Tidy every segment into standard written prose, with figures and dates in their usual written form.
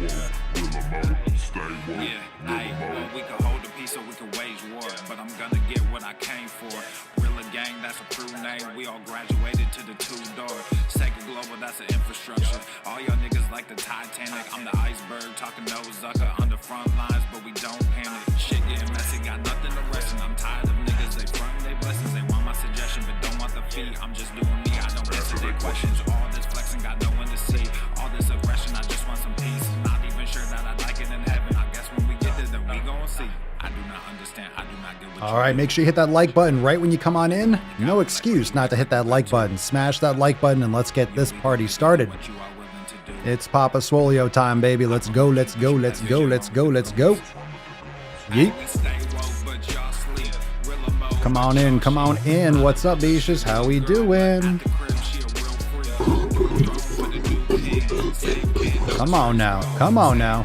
We can hold the peace or we can wage war, but I'm gonna get what I came for. Rilla gang, that's a true name. We all graduated to the two-door. Sega Global, that's an infrastructure. All y'all niggas like the Titanic. I'm the iceberg, talking no Zucker on the front lines, but we don't panic. Shit getting messy, got nothing to rest, and I'm tired of niggas. They front they blessings, they want my suggestion, but don't want the fee. I'm just doing me, I don't answer their questions. All this flexing, got no one to see. All this aggression, I just want some peace. Not even sure that I like it in heaven. I guess when we get there, then we gon' see. I do not understand. I do not get what All right, make sure you hit that like button right when you come on in. No excuse not to hit that like button. Smash that like button and let's get this party started. It's Papa Swoleo time, baby. Let's go, let's go, let's go, let's go, let's go. Yeet. Come on in, come on in. What's up, Beaches? How we doing? Come on now, come on now.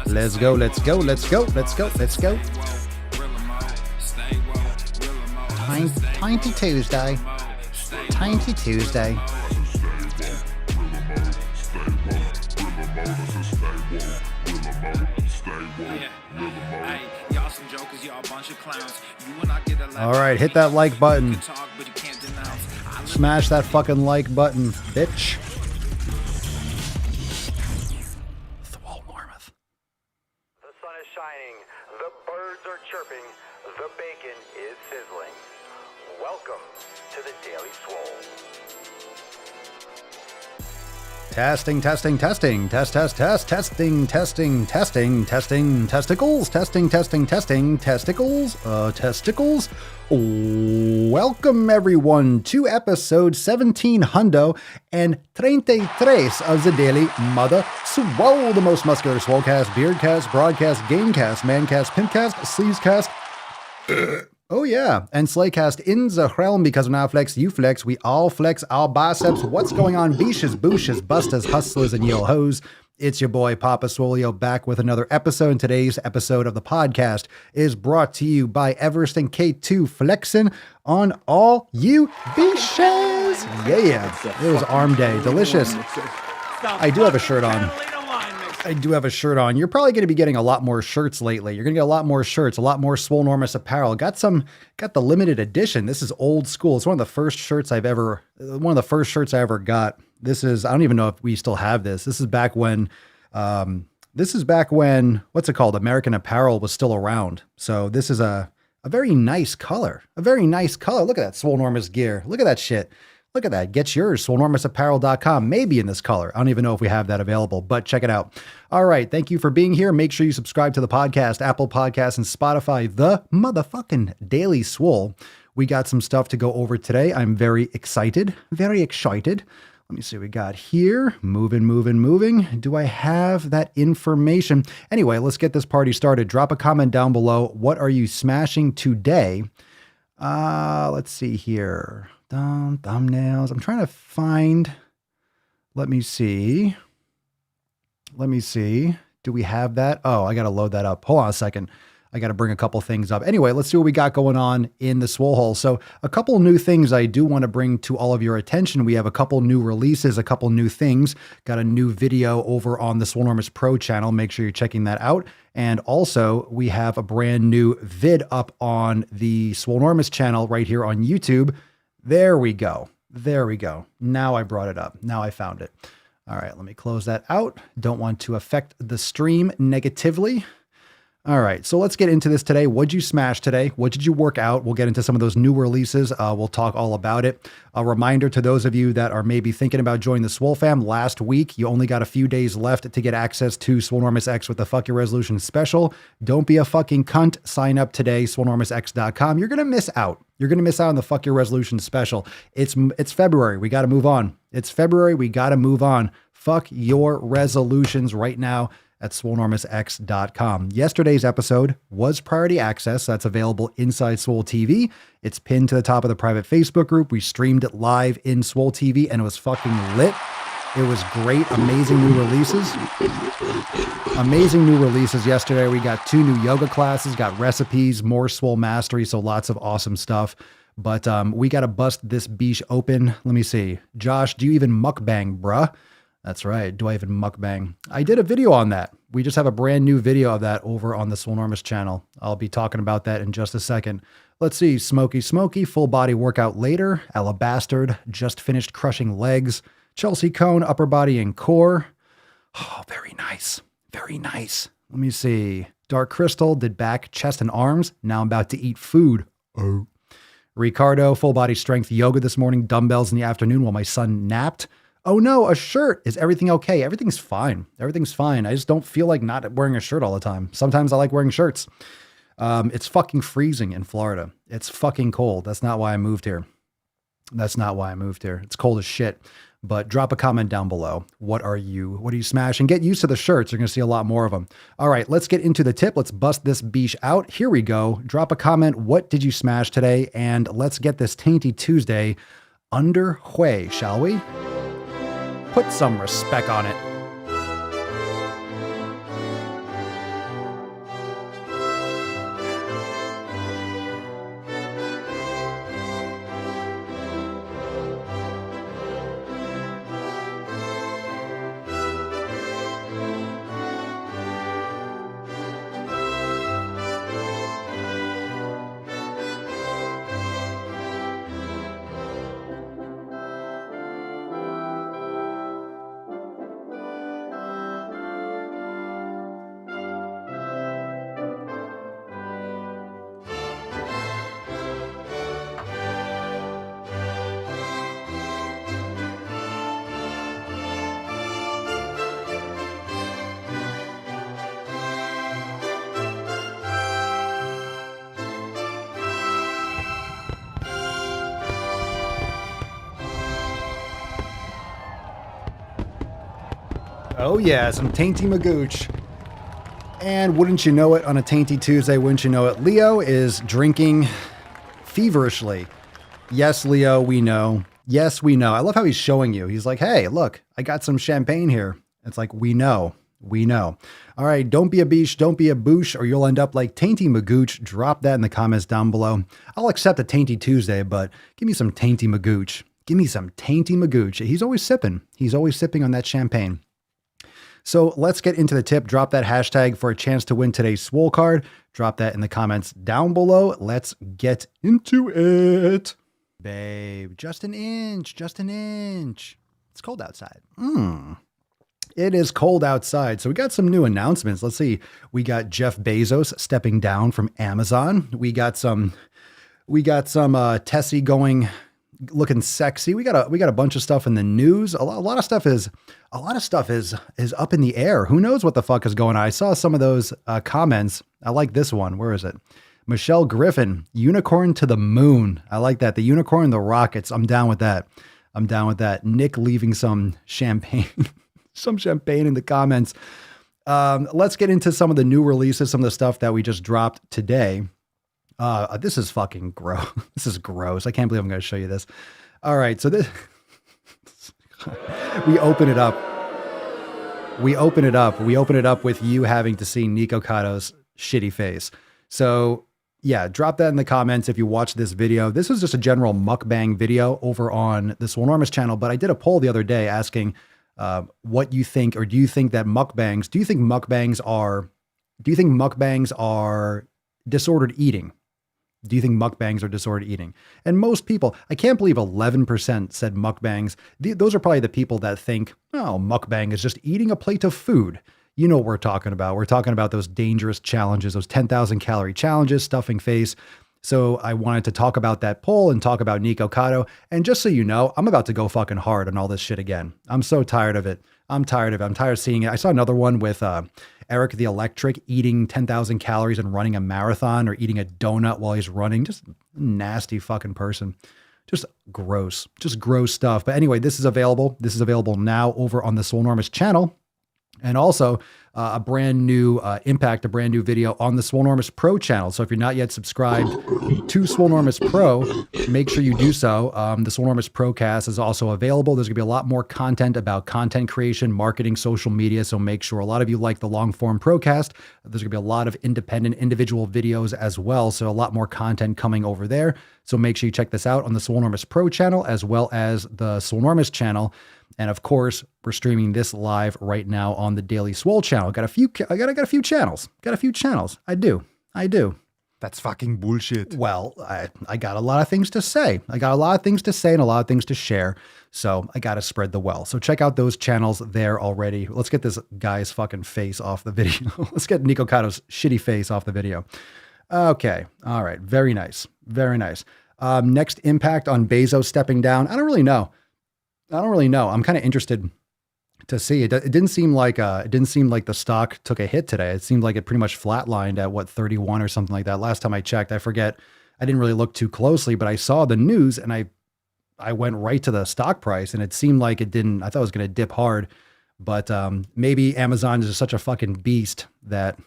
Let's go, let's go, let's go, let's go, let's go. Tainty Tuesday. Tainty Tuesday. All right, hit that like button. Smash that fucking like button, bitch. Shining, the birds are chirping, the bacon is sizzling. Welcome to the Daily Swole. Testing, testing, testing, test, test, test, testing, testing, testing, testing, testicles, testing, testing, testing, testicles, testicles. Welcome everyone to episode 1700 and 33 of the Daily Mother Swole, the most muscular swolecast, beardcast, broadcast, gamecast, mancast, pimpcast, sleevescast. Oh yeah, and slaycast in the realm, because when I flex, you flex, we all flex our biceps. What's going on, beaches, booshes, bustas, hustlers, and yo hoes? It's your boy Papa Swoleo back with another episode. And today's episode of the podcast is brought to you by Everest and K2 Flexin' on all you beaches. Yeah, it was arm day, delicious. I do have a shirt on. You're probably going to be getting a lot more shirts lately. You're going to get a lot more shirts, a lot more Swolenormous apparel. Got the limited edition. This is old school. It's one of the first shirts I ever got. This is, I don't even know if we still have this. This is back when, what's it called? American Apparel was still around. So this is a very nice color. Look at that Swolenormous gear. Look at that shit. Look at that. Get yours, swolenormousapparel.com. Maybe in this color. I don't even know if we have that available, but check it out. All right. Thank you for being here. Make sure you subscribe to the podcast, Apple Podcasts, and Spotify, the motherfucking Daily Swole. We got some stuff to go over today. I'm very excited. Very excited. Let me see what we got here. Moving. Do I have that information? Anyway, let's get this party started. Drop a comment down below. What are you smashing today? Let's see here. Thumbnails. I'm trying to find. Let me see. Do we have that? Oh, I got to load that up. Hold on a second. I got to bring a couple things up. Anyway, let's see what we got going on in the Swole Hole. So a couple new things I do want to bring to all of your attention. We have a couple new releases, a couple new things. Got a new video over on the Swolenormous Pro channel. Make sure you're checking that out. And also we have a brand new vid up on the Swolenormous channel right here on YouTube. There we go. Now I brought it up. Now I found it. All right, let me close that out. Don't want to affect the stream negatively. All right, so let's get into this today. What'd you smash today? What did you work out? We'll get into some of those new releases. We'll talk all about it. A reminder to those of you that are maybe thinking about joining the Swole fam. Last week, you only got a few days left to get access to Swolenormous X with the Fuck Your Resolution special. Don't be a fucking cunt. Sign up today, swolenormousx.com. You're going to miss out. You're going to miss out on the Fuck Your Resolution special. It's February. We got to move on. Fuck your resolutions right now at swolenormousx.com. Yesterday's episode was priority access. That's available inside Swole TV. It's pinned to the top of the private Facebook group. We streamed it live in Swole TV and it was fucking lit. It was great. Amazing new releases yesterday. We got 2 new yoga classes, got recipes, more Swole mastery. So lots of awesome stuff. But we got to bust this beach open. Let me see. Josh, do you even mukbang, bruh? That's right. Do I even mukbang? I did a video on that. We just have a brand new video of that over on the Swolenormous channel. I'll be talking about that in just a second. Let's see. Smoky Smoky, full body workout later. Alabastard, just finished crushing legs. Chelsea Cone, upper body and core. Oh, very nice. Very nice. Let me see. Dark Crystal did back, chest, and arms. Now I'm about to eat food. Oh. Ricardo, full body strength yoga this morning. Dumbbells in the afternoon while my son napped. Oh no, a shirt. Is everything okay? Everything's fine. Everything's fine. I just don't feel like not wearing a shirt all the time. Sometimes I like wearing shirts. It's fucking freezing in Florida. It's fucking cold. That's not why I moved here. That's not why I moved here. It's cold as shit. But drop a comment down below. What are you smashing? Get used to the shirts. You're going to see a lot more of them. All right, let's get into the tip. Let's bust this beach out. Here we go. Drop a comment. What did you smash today? And let's get this Tainty Tuesday underway, shall we? Put some respect on it. Oh yeah, some Tainty Magooch. And wouldn't you know it, on a Tainty Tuesday, wouldn't you know it, Leo is drinking feverishly. Yes, Leo, we know. Yes, we know. I love how he's showing you. He's like, hey, look, I got some champagne here. It's like, we know. We know. All right, don't be a beach, don't be a boosh, or you'll end up like Tainty Magooch. Drop that in the comments down below. I'll accept a Tainty Tuesday, but give me some Tainty Magooch. Give me some Tainty Magooch. He's always sipping. He's always sipping on that champagne. So let's get into the tip. Drop that hashtag for a chance to win today's Swole card. Drop that in the comments down below. Let's get into it. Babe, just an inch, just an inch. It's cold outside. It is cold outside. So we got some new announcements. Let's see. We got Jeff Bezos stepping down from Amazon. We got some Tessie looking sexy. We got a bunch of stuff in the news. A lot of stuff is up in the air. Who knows what the fuck is going on? I saw some of those comments. I like this one. Where is it? Michelle Griffin, unicorn to the moon. I like that. The unicorn, the rockets. I'm down with that. I'm down with that. Nick leaving some champagne, some champagne in the comments. Let's get into some of the new releases, some of the stuff that we just dropped today. This is fucking gross. This is gross. I can't believe I'm going to show you this. All right. So this, we open it up. We open it up with you having to see Nico Cotto's shitty face. So yeah, drop that in the comments if you watch this video. This was just a general mukbang video over on the Swolenormous channel, but I did a poll the other day asking what you think, or do you think mukbangs are disordered eating? Do you think mukbangs are disordered eating? And most people, I can't believe 11% said mukbangs. Those are probably the people that think, oh, mukbang is just eating a plate of food. You know what we're talking about. We're talking about those dangerous challenges, those 10,000 calorie challenges, stuffing face. So I wanted to talk about that poll and talk about Nico Cotto. And just so you know, I'm about to go fucking hard on all this shit again. I'm so tired of it. I'm tired of seeing it. I saw another one with Eric the Electric eating 10,000 calories and running a marathon, or eating a donut while he's running. Just nasty fucking person. Just gross stuff. But anyway, this is available. This is available now over on the Swolenormous channel. And also a brand new video on the Swolenormous Pro channel. So if you're not yet subscribed to Swolenormous Pro, make sure you do so. The Swolenormous Procast is also available. There's gonna be a lot more content about content creation, marketing, social media. So make sure, a lot of you like the long form Procast. There's gonna be a lot of independent individual videos as well. So a lot more content coming over there. So make sure you check this out on the Swolenormous Pro channel, as well as the Swolenormous channel. And of course, we're streaming this live right now on the Daily Swole channel. I got a few channels. I do. That's fucking bullshit. Well, I got a lot of things to say. And a lot of things to share. So I got to spread the wealth. So check out those channels there already. Let's get this guy's fucking face off the video. Let's get Nico Cotto's shitty face off the video. Okay. All right. Very nice. Next impact on Bezos stepping down. I don't really know. I'm kind of interested to see. It didn't seem like the stock took a hit today. It seemed like it pretty much flatlined at 31 or something like that. Last time I checked, I forget. I didn't really look too closely, but I saw the news and I went right to the stock price and it seemed like it didn't. I thought it was going to dip hard, but maybe Amazon is just such a fucking beast that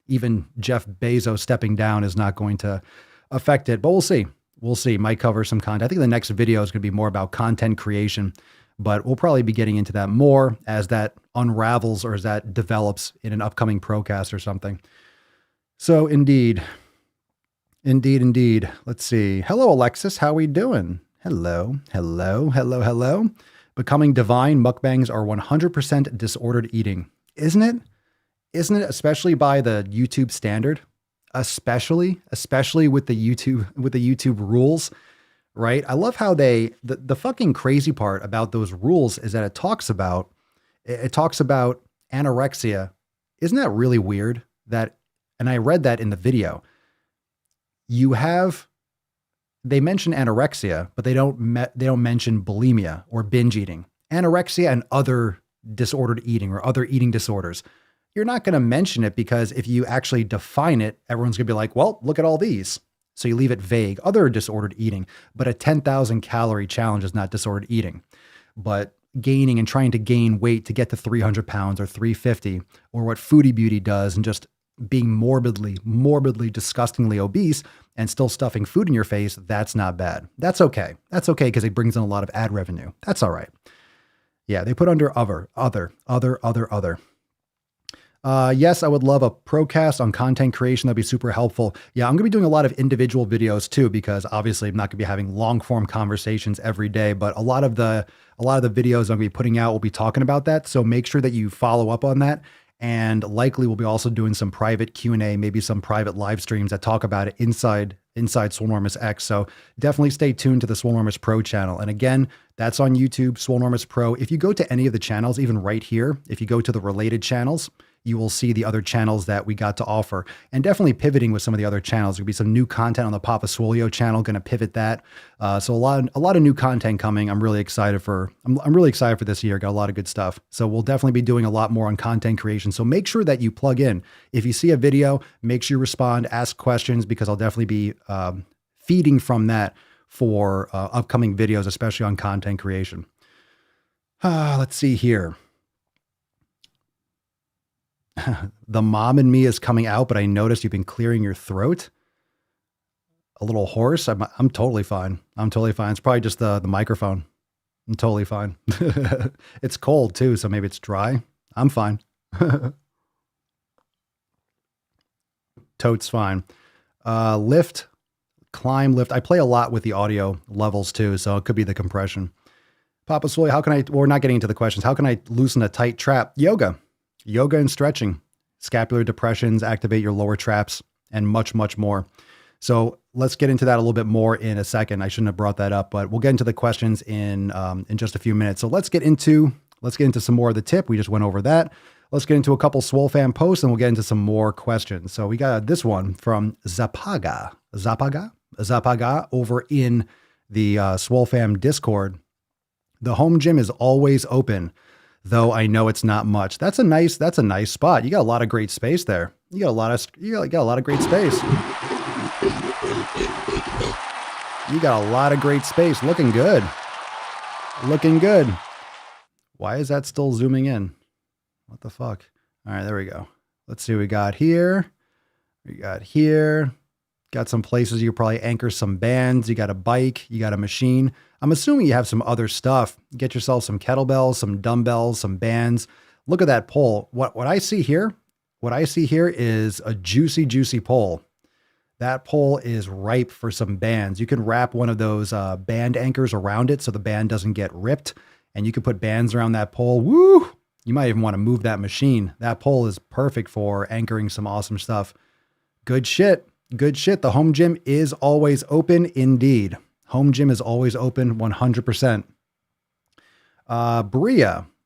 even Jeff Bezos stepping down is not going to affect it. But we'll see. Might cover some content. I think the next video is going to be more about content creation. But we'll probably be getting into that more as that unravels or as that develops in an upcoming procast or something. So indeed. Let's see. Hello, Alexis. How we doing? Hello. Becoming divine mukbangs are 100% disordered eating. Isn't it? Especially by the YouTube standard, especially with the YouTube rules. Right? I love how the fucking crazy part about those rules is that it talks about anorexia. Isn't that really weird? And I read that in the video. They mention anorexia, but they don't mention bulimia or binge eating. Anorexia and other disordered eating or other eating disorders. You're not going to mention it because if you actually define it, everyone's going to be like, well, look at all these. So you leave it vague, other disordered eating, but a 10,000 calorie challenge is not disordered eating. But gaining and trying to gain weight to get to 300 pounds or 350, or what Foodie Beauty does and just being morbidly, disgustingly obese and still stuffing food in your face, that's not bad. That's okay. Because it brings in a lot of ad revenue. That's all right. Yeah, they put under other. Yes, I would love a procast on content creation. That'd be super helpful. Yeah, I'm going to be doing a lot of individual videos too, because obviously I'm not going to be having long form conversations every day, but a lot of the videos I'm going to be putting out will be talking about that. So make sure that you follow up on that. And likely we'll be also doing some private Q&A, maybe some private live streams that talk about it inside Swolenormous X. So definitely stay tuned to the Swolenormous Pro channel. And again, that's on YouTube, Swolenormous Pro. If you go to any of the channels, even right here, if you go to the related channels, you will see the other channels that we got to offer, and definitely pivoting with some of the other channels. There'll be some new content on the Papa Swolio channel, going to pivot that. So a lot of new content coming. I'm really excited for this year. Got a lot of good stuff. So we'll definitely be doing a lot more on content creation. So make sure that you plug in. If you see a video, make sure you respond, ask questions, because I'll definitely be feeding from that for upcoming videos, especially on content creation. Let's see here. The mom in me is coming out, but I noticed you've been clearing your throat. A little hoarse. I'm totally fine. It's probably just the microphone. I'm totally fine. It's cold too, so maybe it's dry. I'm fine. Totes fine. Lift, climb, lift. I play a lot with the audio levels too, so it could be the compression. Papa Swole, how can I, we're not getting into the questions. How can I loosen a tight trap? Yoga and stretching, scapular depressions, activate your lower traps, and much, much more. So let's get into that a little bit more in a second. I shouldn't have brought that up, but we'll get into the questions in just a few minutes. So let's get into some more of the tip. We just went over that. Let's get into a couple Swole Fam posts and we'll get into some more questions. So we got this one from Zapaga over in the Swole Fam Discord. The home gym is always open, though I know it's not much. That's a nice spot. You got a lot of great space there. You got a lot of great space. You got a lot of great space. Looking good. Why is that still zooming in? What the fuck? All right, there we go. Let's see what we got here. Got some places you could probably anchor some bands. You got a bike, you got a machine. I'm assuming you have some other stuff. Get yourself some kettlebells, some dumbbells, some bands. Look at that pole. What I see here is a juicy pole. That pole is ripe for some bands. You can wrap one of those band anchors around it so the band doesn't get ripped. and you can put bands around that pole. Woo! You might even want to move that machine. That pole is perfect for anchoring some awesome stuff. Good shit. Good shit. The home gym is always open indeed. Home gym is always open 100%.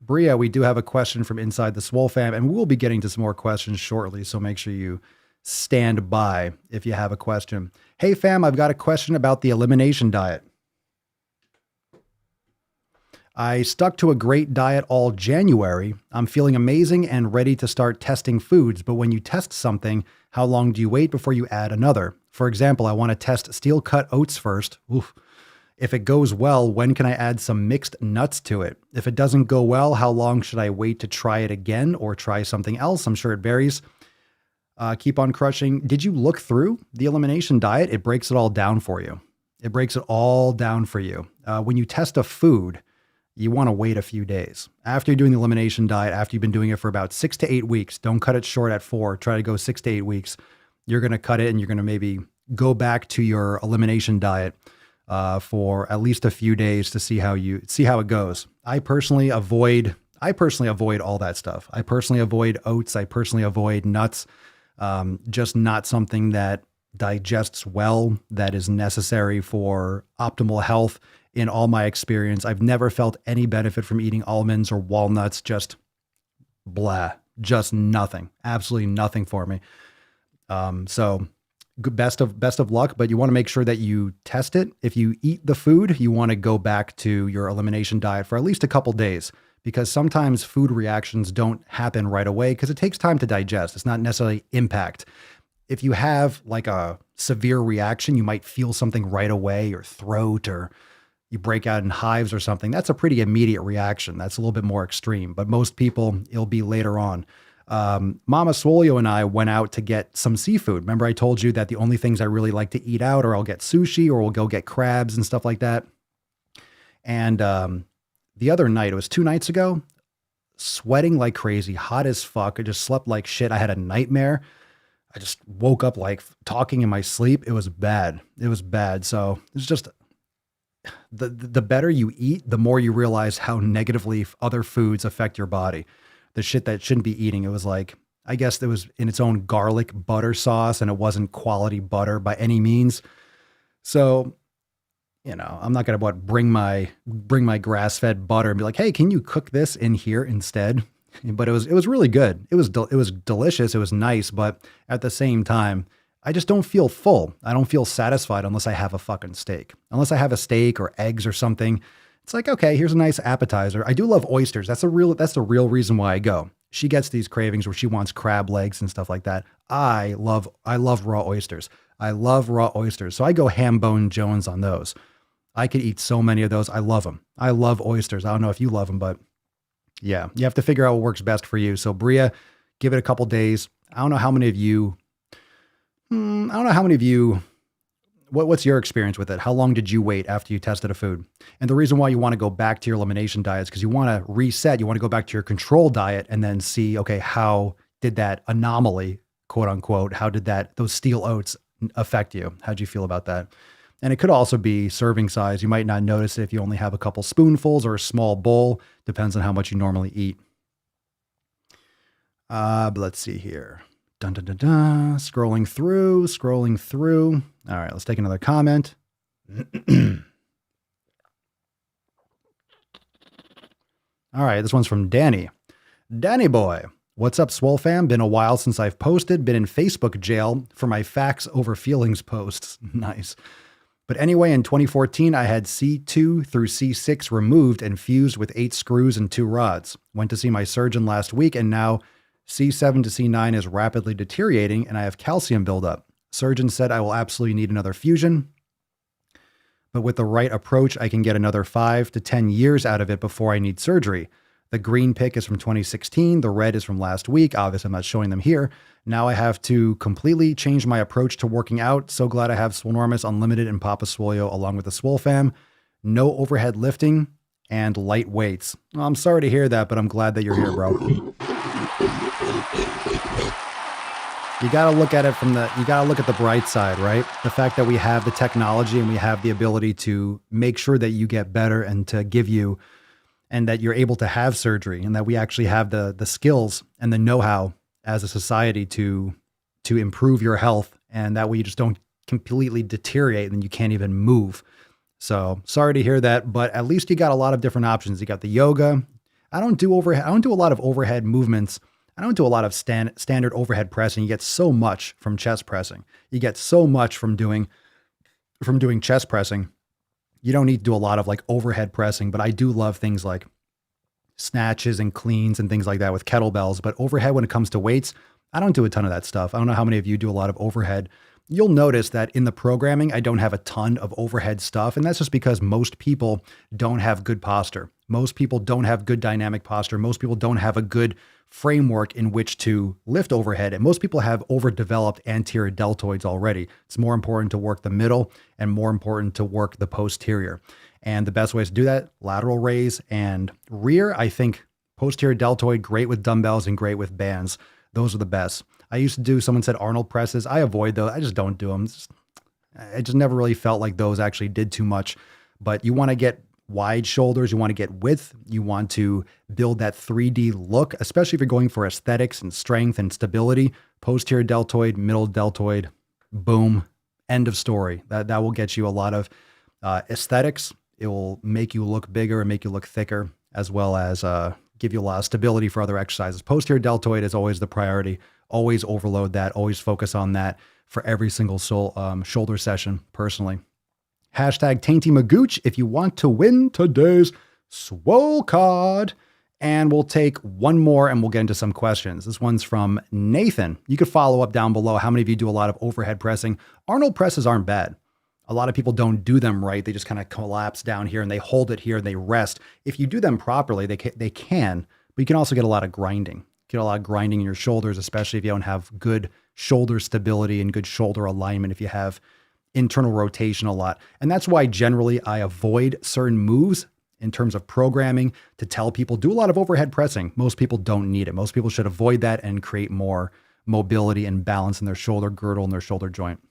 Bria, we do have a question from inside the Swole fam, and we'll be getting to some more questions shortly, so make sure you stand by if you have a question. Hey fam, I've got a question about the elimination diet. I stuck to a great diet all January. I'm feeling amazing and ready to start testing foods, but when you test something, how long do you wait before you add another? For example, I want to test steel cut oats first. Oof. If it goes well, when can I add some mixed nuts to it? If it doesn't go well, how long should I wait to try it again or try something else? I'm sure it varies. Keep on crushing. Did you look through the elimination diet? It breaks it all down for you. It breaks it all down for you. When you test a food, you want to wait a few days. After you're doing the elimination diet, after you've been doing it for about 6 to 8 weeks, don't cut it short at 4. Try to go 6 to 8 weeks. You're going to cut it and you're going to maybe go back to your elimination diet for at least a few days to see how it goes. I personally avoid all that stuff. I personally avoid oats. I personally avoid nuts. Just not something that digests well, that is necessary for optimal health. In all my experience, I've never felt any benefit from eating almonds or walnuts. Just blah, just nothing, absolutely nothing for me. So best of luck, but you want to make sure that you test it. If you eat the food, you want to go back to your elimination diet for at least a couple days, because sometimes food reactions don't happen right away because it takes time to digest. It's not necessarily impact. If you have like a severe reaction, you might feel something right away, your throat, or you break out in hives or something. That's a pretty immediate reaction. That's a little bit more extreme, but most people, it'll be later on. Mama Swolio and I went out to get some seafood. Remember I told you that the only things I really like to eat out, or I'll get sushi, or we'll go get crabs and stuff like that. And the other night, it was 2 nights ago, sweating like crazy, hot as fuck. I just slept like shit. I had a nightmare. I just woke up like talking in my sleep. It was bad. It was bad. So it's just the better you eat, the more you realize how negatively other foods affect your body. The shit that shouldn't be eating. It was like, I guess it was in its own garlic butter sauce, and it wasn't quality butter by any means. So, you know, I'm not going to bring my grass-fed butter and be like, hey, can you cook this in here instead? But it was really good. It was delicious. It was nice. But at the same time, I just don't feel full. I don't feel satisfied unless I have a fucking steak. Unless I have a steak or eggs or something. It's like, okay, here's a nice appetizer. I do love oysters. That's the real reason why I go. She gets these cravings where she wants crab legs and stuff like that. I love raw oysters. I love raw oysters. So I go ham bone Jones on those. I could eat so many of those. I love them. I love oysters. I don't know if you love them, but yeah, you have to figure out what works best for you. So Bria, give it a couple days. I don't know how many of you, what's your experience with it? How long did you wait after you tested a food? And the reason why you want to go back to your elimination diet is because you want to reset. You want to go back to your control diet and then see, okay, how did that anomaly, quote unquote, how did those steel oats affect you? How'd you feel about that? And it could also be serving size. You might not notice it if you only have a couple spoonfuls or a small bowl. Depends on how much you normally eat. But let's see here. Dun, dun, dun, dun. Scrolling through. All right, let's take another comment. All right, this one's from Danny. Danny boy, what's up, Swole fam? Been a while since I've posted. Been in Facebook jail for my facts over feelings posts. Nice. But anyway, in 2014, I had C2 through C6 removed and fused with 8 screws and 2 rods. Went to see my surgeon last week, and now C7 to C9 is rapidly deteriorating and I have calcium buildup. Surgeon said I will absolutely need another fusion, but with the right approach, I can get another 5 to 10 years out of it before I need surgery. The green pick is from 2016. The red is from last week. Obviously, I'm not showing them here. Now I have to completely change my approach to working out. So glad I have Swolenormous Unlimited and Papa Swolio along with the Swole fam. No overhead lifting and light weights. Well, I'm sorry to hear that, but I'm glad that you're here, bro. You got to look at the bright side, right? The fact that we have the technology and we have the ability to make sure that you get better and to give you and that you're able to have surgery, and that we actually have the skills and the know-how as a society to improve your health, and that way you just don't completely deteriorate and you can't even move. So sorry to hear that, but at least you got a lot of different options. You got the yoga. I don't do a lot of overhead movements. I don't do a lot of standard overhead pressing. You get so much from chest pressing. You get so much from doing chest pressing. You don't need to do a lot of like overhead pressing, but I do love things like snatches and cleans and things like that with kettlebells. But overhead, when it comes to weights, I don't do a ton of that stuff. I don't know how many of you do a lot of overhead. You'll notice that in the programming, I don't have a ton of overhead stuff. And that's just because most people don't have good posture. Most people don't have good dynamic posture. Most people don't have a good framework in which to lift overhead. And most people have overdeveloped anterior deltoids already. It's more important to work the middle and more important to work the posterior. And the best ways to do that, lateral raise and rear. I think posterior deltoid, great with dumbbells and great with bands. Those are the best. I used to do, someone said Arnold presses. I avoid those. I just don't do them. I just never really felt like those actually did too much. But you want to get wide shoulders. You want to get width. You want to build that 3D look, especially if you're going for aesthetics and strength and stability. Posterior deltoid, middle deltoid, boom, end of story. That will get you a lot of aesthetics. It will make you look bigger and make you look thicker, as well as give you a lot of stability for other exercises. Posterior deltoid is always the priority. Always overload that. Always focus on that for every single shoulder session, personally. Hashtag Tainty Magooch if you want to win today's Swole card. And we'll take one more and we'll get into some questions. This one's from Nathan. You could follow up down below. How many of you do a lot of overhead pressing? Arnold presses aren't bad. A lot of people don't do them right. They just kind of collapse down here and they hold it here and they rest. If you do them properly, they can, but you can also get a lot of grinding. Get a lot of grinding in your shoulders, especially if you don't have good shoulder stability and good shoulder alignment, if you have internal rotation a lot. And that's why generally I avoid certain moves in terms of programming to tell people do a lot of overhead pressing. Most people don't need it. Most people should avoid that and create more mobility and balance in their shoulder girdle and their shoulder joint.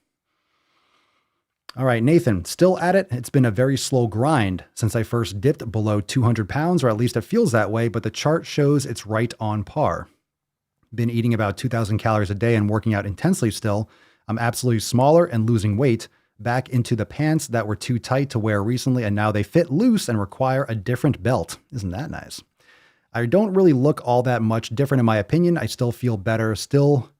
All right, Nathan, still at it. It's been a very slow grind since I first dipped below 200 pounds, or at least it feels that way, but the chart shows it's right on par. Been eating about 2,000 calories a day and working out intensely still. I'm absolutely smaller and losing weight, back into the pants that were too tight to wear recently, and now they fit loose and require a different belt. Isn't that nice? I don't really look all that much different in my opinion. I still feel better still.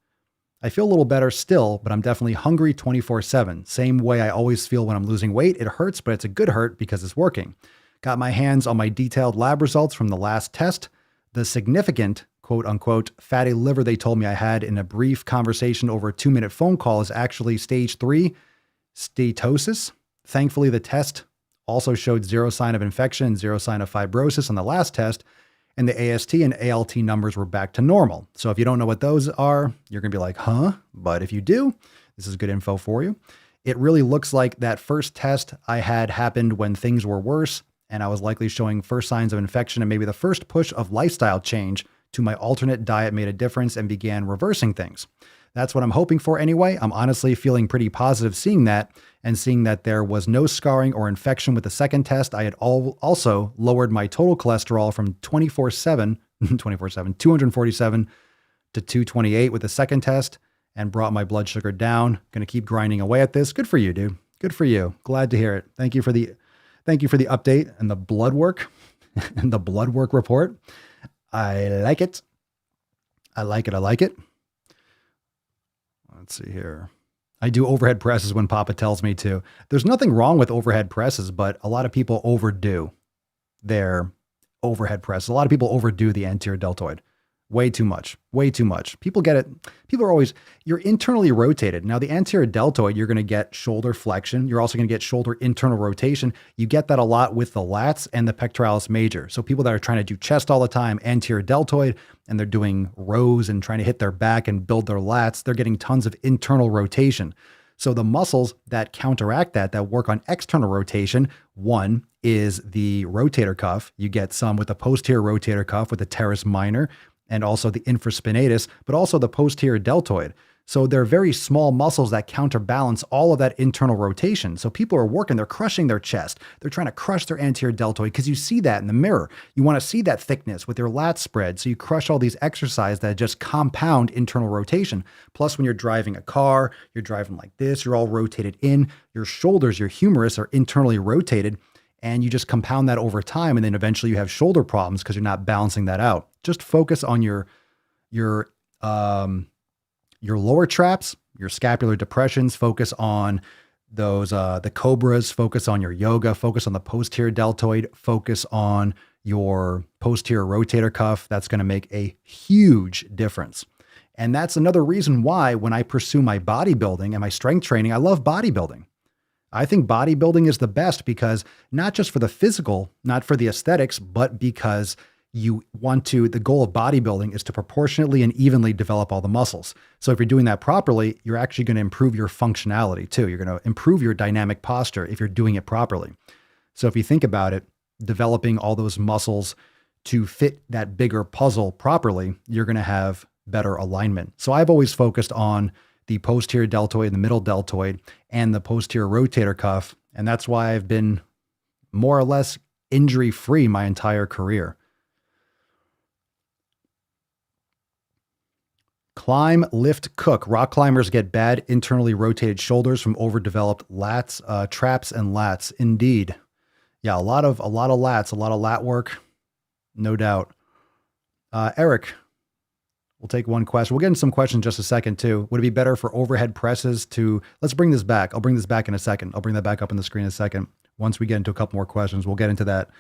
I feel a little better still, but I'm definitely hungry 24/7. Same way I always feel when I'm losing weight. It hurts, but it's a good hurt because it's working. Got my hands on my detailed lab results from the last test. The significant, quote unquote, fatty liver they told me I had in a brief conversation over a 2-minute phone call is actually stage 3 steatosis. Thankfully, the test also showed 0 sign of infection, 0 sign of fibrosis on the last test, and the AST and ALT numbers were back to normal. So if you don't know what those are, you're going to be like, huh? But if you do, this is good info for you. It really looks like that first test I had happened when things were worse, and I was likely showing first signs of infection, and maybe the first push of lifestyle change to my alternate diet made a difference and began reversing things. That's what I'm hoping for anyway. I'm honestly feeling pretty positive seeing that, and seeing that there was no scarring or infection with the second test. I had also lowered my total cholesterol from 247 to 228 with the second test and brought my blood sugar down. Going to keep grinding away at this. Good for you, dude. Good for you. Glad to hear it. Thank you for the update and the blood work and the blood work report. I like it. I like it. Let's see here. I do overhead presses when Papa tells me to. There's nothing wrong with overhead presses, but a lot of people overdo their overhead press. A lot of people overdo the anterior deltoid. Way too much. People get it. People are always, you're internally rotated. Now the anterior deltoid, you're going to get shoulder flexion. You're also going to get shoulder internal rotation. You get that a lot with the lats and the pectoralis major. So people that are trying to do chest all the time, anterior deltoid, and they're doing rows and trying to hit their back and build their lats, they're getting tons of internal rotation. So the muscles that counteract that work on external rotation, one is the rotator cuff. You get some with the posterior rotator cuff with the teres minor, and also the infraspinatus, but also the posterior deltoid. So they're very small muscles that counterbalance all of that internal rotation. So people are working, they're crushing their chest. They're trying to crush their anterior deltoid because you see that in the mirror. You want to see that thickness with your lats spread. So you crush all these exercises that just compound internal rotation. Plus, when you're driving a car, you're driving like this, you're all rotated in. Your shoulders, your humerus are internally rotated. And you just compound that over time. And then eventually you have shoulder problems because you're not balancing that out. Just focus on your lower traps, your scapular depressions, focus on those, the cobras, focus on your yoga, focus on the posterior deltoid, focus on your posterior rotator cuff. That's going to make a huge difference. And that's another reason why when I pursue my bodybuilding and my strength training, I love bodybuilding. I think bodybuilding is the best because not just for the physical, not for the aesthetics, but because the goal of bodybuilding is to proportionately and evenly develop all the muscles. So if you're doing that properly, you're actually going to improve your functionality too. You're going to improve your dynamic posture if you're doing it properly. So if you think about it, developing all those muscles to fit that bigger puzzle properly, you're going to have better alignment. So I've always focused on the posterior deltoid, the middle deltoid, and the posterior rotator cuff. And that's why I've been more or less injury-free my entire career. Climb, lift, cook. Rock climbers get bad internally rotated shoulders from overdeveloped lats, traps and lats. Indeed. Yeah, a lot of lats, a lot of lat work. No doubt. Eric, we'll take one question. We'll get into some questions in just a second too. Would it be better for overhead presses let's bring this back. I'll bring this back in a second. I'll bring that back up on the screen in a second. Once we get into a couple more questions, we'll get into that.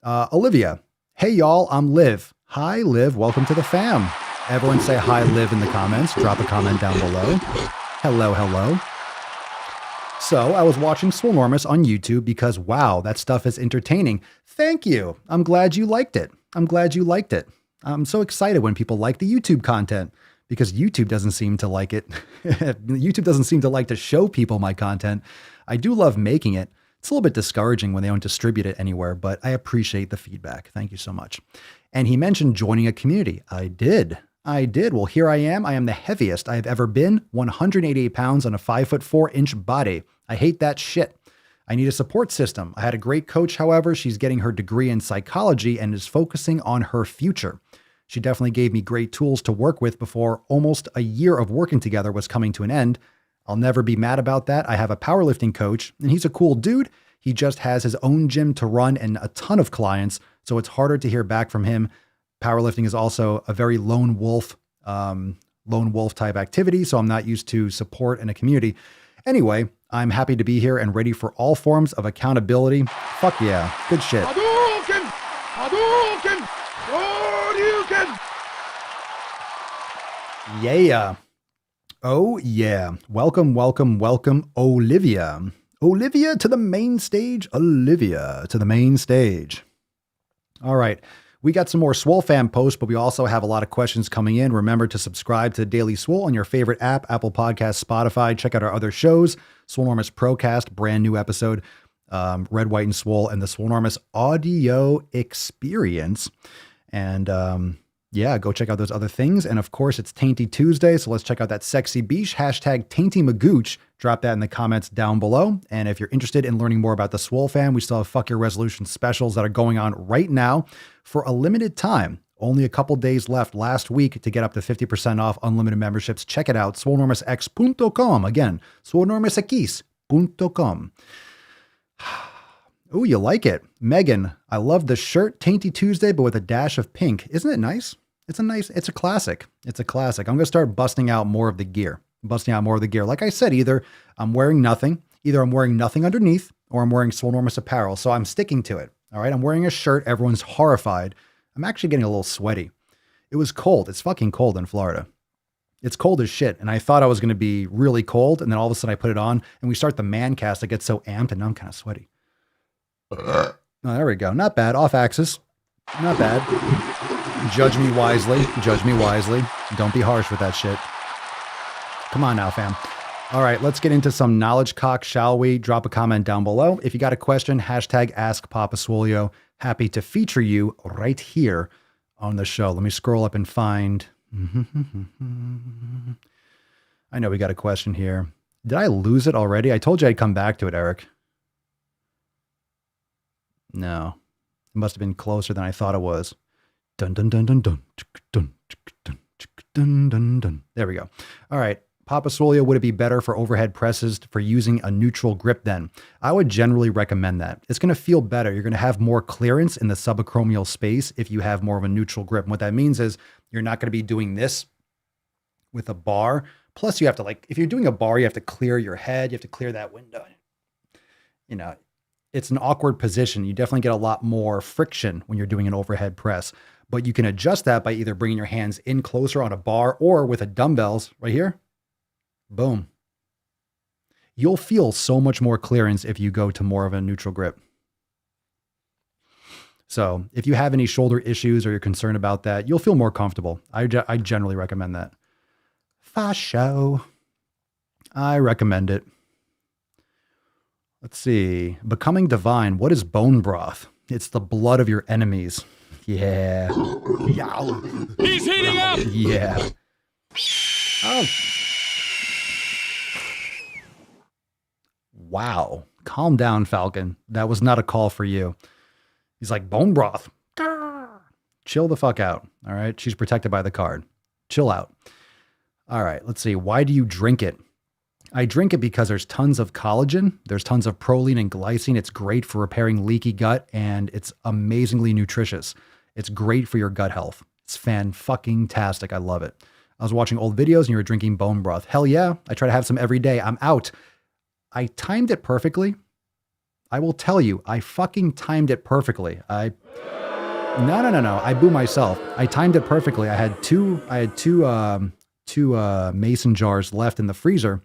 Olivia, hey y'all, I'm Liv. Hi Liv, welcome to the fam. Everyone say hi, Liv, in the comments. Drop a comment down below. Hello, hello. So I was watching Swolenormous on YouTube because, wow, that stuff is entertaining. Thank you. I'm glad you liked it. I'm so excited when people like the YouTube content because YouTube doesn't seem to like it. YouTube doesn't seem to like to show people my content. I do love making it. It's a little bit discouraging when they don't distribute it anywhere, but I appreciate the feedback. Thank you so much. And he mentioned joining a community. I did. Well, here I am. I am the heaviest I have ever been, 188 pounds on a 5'4" body. I hate that shit. I need a support system. I had a great coach, however. She's getting her degree in psychology and is focusing on her future. She definitely gave me great tools to work with before almost a year of working together was coming to an end. I'll never be mad about that. I have a powerlifting coach, and he's a cool dude. He just has his own gym to run and a ton of clients, so it's harder to hear back from him. Powerlifting is also a very lone wolf type activity, so I'm not used to support in a community. Anyway, I'm happy to be here and ready for all forms of accountability. Fuck yeah, good shit. Hadouken! Hadouken! Hadouken! Yeah. Oh yeah. Welcome, Olivia. Olivia to the main stage. Olivia to the main stage. All right. We got some more Swole Fam posts, but we also have a lot of questions coming in. Remember to subscribe to Daily Swole on your favorite app, Apple Podcasts, Spotify. Check out our other shows, Swolenormous Procast, brand new episode, Red, White, and Swole, and the Swolenormous Audio Experience. And yeah, go check out those other things. And of course, it's Tainty Tuesday, so let's check out that sexy beach, #Tainty Magooch. Drop that in the comments down below. And if you're interested in learning more about the Swole Fam, we still have Fuck Your Resolution specials that are going on right now for a limited time. Only a couple days left last week to get up to 50% off unlimited memberships. Check it out, swolenormousx.com. Again, swolenormousx.com. Oh, you like it. Megan, I love the shirt, Tainty Tuesday, but with a dash of pink. Isn't it nice? It's a classic. It's a classic. I'm going to start busting out more of the gear. Like I said, either I'm wearing nothing underneath, or I'm wearing Swolenormous apparel. So I'm sticking to it. All right. I'm wearing a shirt. Everyone's horrified. I'm actually getting a little sweaty. It was cold. It's fucking cold in Florida. It's cold as shit. And I thought I was going to be really cold. And then all of a sudden I put it on and we start the man cast. I get so amped and now I'm kind of sweaty. Oh, there we go. Not bad. Off axis. Not bad. Judge me wisely. Don't be harsh with that shit. Come on now, fam. All right, let's get into some knowledge cock, shall we? Drop a comment down below. If you got a question, #AskPapaSwolio. Happy to feature you right here on the show. Let me scroll up and find. I know we got a question here. Did I lose it already? I told you I'd come back to it, Eric. No. It must have been closer than I thought it was. Dun dun dun dun dun dun dun dun dun dun. There we go. All right. Papa Swole, would it be better for overhead presses for using a neutral grip then? I would generally recommend that. It's going to feel better. You're going to have more clearance in the subacromial space if you have more of a neutral grip. And what that means is you're not going to be doing this with a bar. Plus you have to, like, if you're doing a bar, you have to clear your head. You have to clear that window. You know, it's an awkward position. You definitely get a lot more friction when you're doing an overhead press, but you can adjust that by either bringing your hands in closer on a bar or with a dumbbells right here. Boom. You'll feel so much more clearance if you go to more of a neutral grip. So if you have any shoulder issues or you're concerned about that, you'll feel more comfortable. I generally recommend that. Fascio. I recommend it. Let's see. Becoming divine. What is bone broth? It's the blood of your enemies. Yeah. He's heating up! Yeah. Oh. Wow. Calm down, Falcon. That was not a call for you. He's like, bone broth. Chill the fuck out. All right. She's protected by the card. Chill out. All right. Let's see. Why do you drink it? I drink it because there's tons of collagen. There's tons of proline and glycine. It's great for repairing leaky gut and it's amazingly nutritious. It's great for your gut health. It's fan-fucking-tastic. I love it. I was watching old videos and you were drinking bone broth. Hell yeah. I try to have some every day. I'm out. I timed it perfectly. I will tell you, I fucking timed it perfectly. No. I boo myself. I timed it perfectly. I had two mason jars left in the freezer.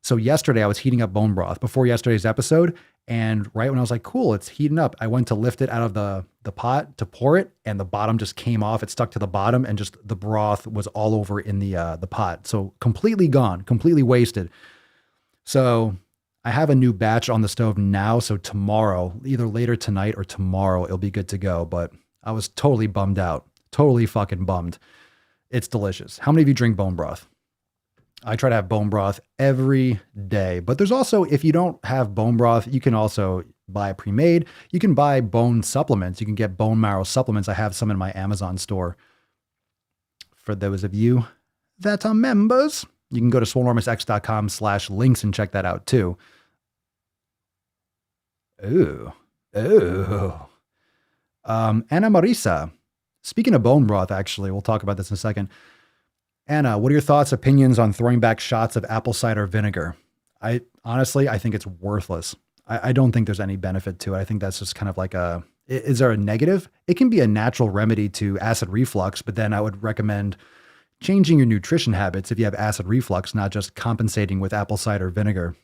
So yesterday I was heating up bone broth before yesterday's episode. And right when I was like, cool, it's heating up, I went to lift it out of the pot to pour it. And the bottom just came off. It stuck to the bottom and just the broth was all over in the pot. So completely gone, completely wasted. So I have a new batch on the stove now. So tomorrow, either later tonight or tomorrow, it'll be good to go. But I was totally bummed out. Totally fucking bummed. It's delicious. How many of you drink bone broth? I try to have bone broth every day. But there's also, if you don't have bone broth, you can also buy pre-made. You can buy bone supplements. You can get bone marrow supplements. I have some in my Amazon store. For those of you that are members, you can go to swolenormousx.com/links and check that out too. Ooh. Anna Marisa. Speaking of bone broth, actually, we'll talk about this in a second. Anna, what are your thoughts, opinions on throwing back shots of apple cider vinegar? I think it's worthless. I don't think there's any benefit to it. I think that's just kind of like is there a negative? It can be a natural remedy to acid reflux, but then I would recommend changing your nutrition habits if you have acid reflux, not just compensating with apple cider vinegar.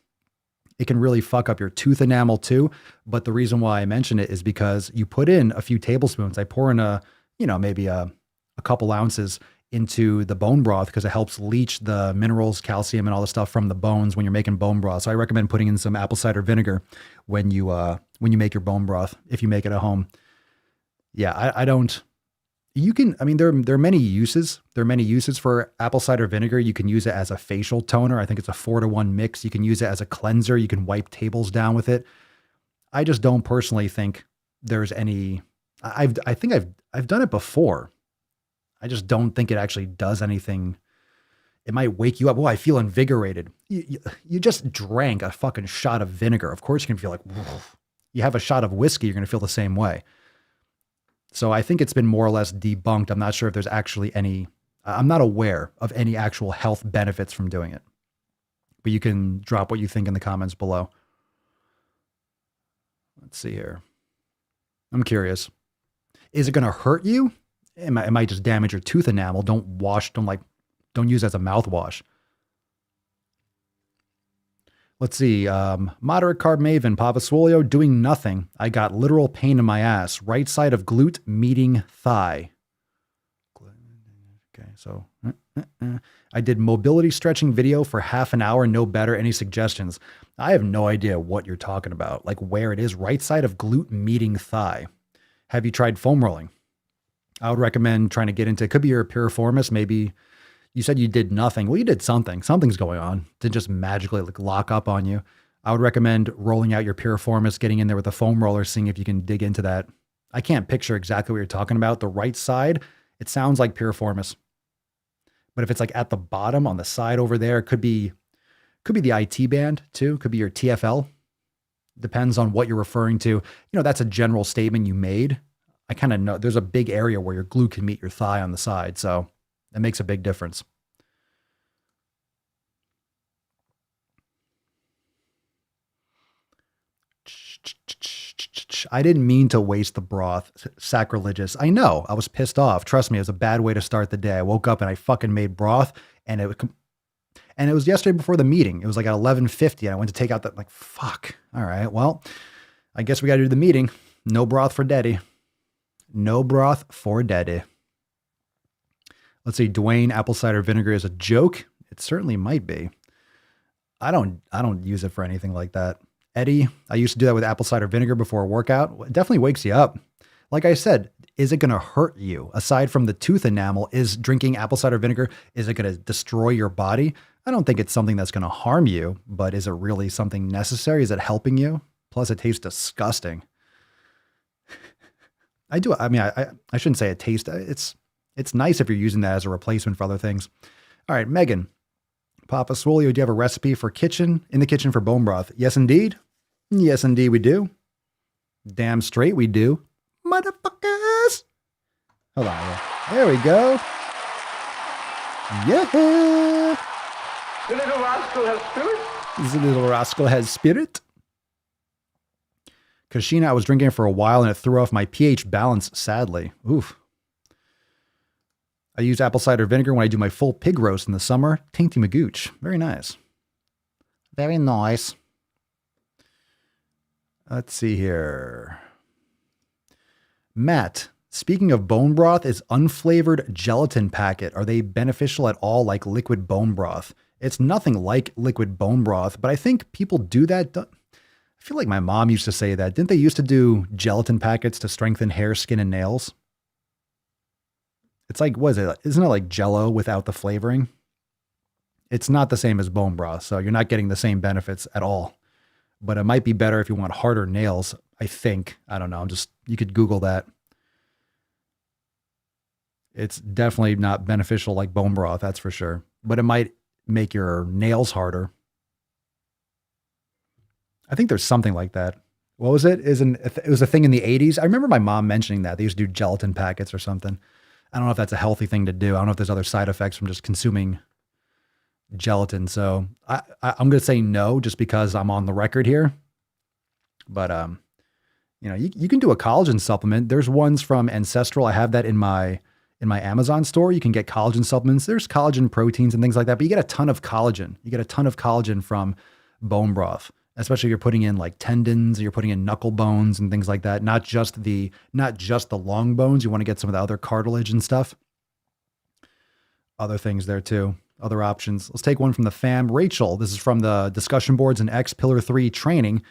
It can really fuck up your tooth enamel too. But the reason why I mention it is because you put in a few tablespoons. I pour in maybe a couple ounces into the bone broth because it helps leach the minerals, calcium, and all the stuff from the bones when you're making bone broth. So I recommend putting in some apple cider vinegar when you make your bone broth, if you make it at home. Yeah, I don't. There are many uses. There are many uses for apple cider vinegar. You can use it as a facial toner. I think it's a 4-to-1 mix. You can use it as a cleanser. You can wipe tables down with it. I just don't personally think there's any. I think I've done it before. I just don't think it actually does anything. It might wake you up. Oh, I feel invigorated. You just drank a fucking shot of vinegar. Of course you can feel like, woof. You have a shot of whiskey, you're going to feel the same way. So I think it's been more or less debunked. I'm not sure if there's actually I'm not aware of any actual health benefits from doing it. But you can drop what you think in the comments below. Let's see here. I'm curious. Is it going to hurt you? It might just damage your tooth enamel. Don't use it as a mouthwash. Let's see. Moderate carb maven, Papa Swole, doing nothing. I got literal pain in my ass. Right side of glute meeting thigh. Okay, so I did mobility stretching video for half an hour. No better. Any suggestions? I have no idea what you're talking about. Like where it is. Right side of glute meeting thigh. Have you tried foam rolling? I would recommend trying to get into, it could be your piriformis. Maybe You said you did nothing. Well, you did something. Something's going on. Didn't just magically like lock up on you. I would recommend rolling out your piriformis, getting in there with a foam roller, seeing if you can dig into that. I can't picture exactly what you're talking about. The right side, it sounds like piriformis. But if it's like at the bottom on the side over there, it could be the IT band too. Could be your TFL. Depends on what you're referring to. That's a general statement you made. I kind of know there's a big area where your glute can meet your thigh on the side. So that makes a big difference. I didn't mean to waste the broth. Sacrilegious. I know. I was pissed off. Trust me, it was a bad way to start the day. I woke up and I fucking made broth, and it was yesterday before the meeting. It was like at 11:50, and I went to take out that, like, fuck. All right, well, I guess we got to do the meeting. No broth for Daddy. No broth for Daddy. Let's see. Dwayne, apple cider vinegar is a joke. It certainly might be. I don't use it for anything like that. Eddie, I used to do that with apple cider vinegar before a workout. It definitely wakes you up. Like I said, is it going to hurt you? Aside from the tooth enamel, is drinking apple cider vinegar, is it going to destroy your body? I don't think it's something that's going to harm you, but is it really something necessary? Is it helping you? Plus, it tastes disgusting. I shouldn't say it tastes. It's nice if you're using that as a replacement for other things. All right, Megan. Papa Swole, do you have a recipe in the kitchen for bone broth? Yes, indeed. Yes, indeed, we do. Damn straight we do. Motherfuckers. Hold on. Yeah. There we go. Yeah. The little rascal has spirit. The little rascal has spirit. Kashina, I was drinking it for a while and it threw off my pH balance, sadly. Oof. I use apple cider vinegar when I do my full pig roast in the summer. Tainty Magooch. Very nice. Very nice. Let's see here. Matt, speaking of bone broth, is unflavored gelatin packet. Are they beneficial at all like liquid bone broth? It's nothing like liquid bone broth, but I think people do that. I feel like my mom used to say that. Didn't they used to do gelatin packets to strengthen hair, skin, and nails? It's like, what is it? Isn't it like Jell-O without the flavoring? It's not the same as bone broth, so you're not getting the same benefits at all. But it might be better if you want harder nails, I think. I don't know. You could Google that. It's definitely not beneficial like bone broth, that's for sure. But it might make your nails harder. I think there's something like that. What was it? It was a thing in the 80s. I remember my mom mentioning that. They used to do gelatin packets or something. I don't know if that's a healthy thing to do. I don't know if there's other side effects from just consuming gelatin. So I'm going to say no, just because I'm on the record here. But, you can do a collagen supplement. There's ones from Ancestral. I have that in my Amazon store. You can get collagen supplements. There's collagen proteins and things like that, but you get a ton of collagen. You get a ton of collagen from bone broth, especially if you're putting in like tendons, or you're putting in knuckle bones and things like that. Not just the long bones. You want to get some of the other cartilage and stuff. Other things there too. Other options. Let's take one from the fam. Rachel, this is from the discussion boards and X Pillar 3 training.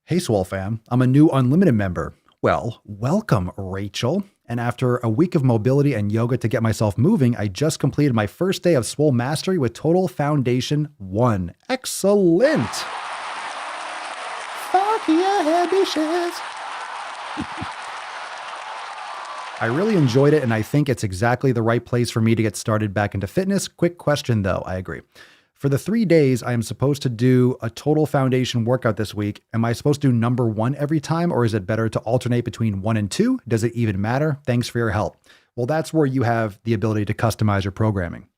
Hey, Swole fam, I'm a new Unlimited member. Well, welcome, Rachel. And after a week of mobility and yoga to get myself moving, I just completed my first day of Swole Mastery with Total Foundation 1. Excellent. Fuck yeah, bitches. I really enjoyed it, and I think it's exactly the right place for me to get started back into fitness. Quick question, though. I agree. For the 3 days I am supposed to do a Total Foundation workout this week, am I supposed to do number 1 every time, or is it better to alternate between 1 and 2? Does it even matter? Thanks for your help. Well, that's where you have the ability to customize your programming.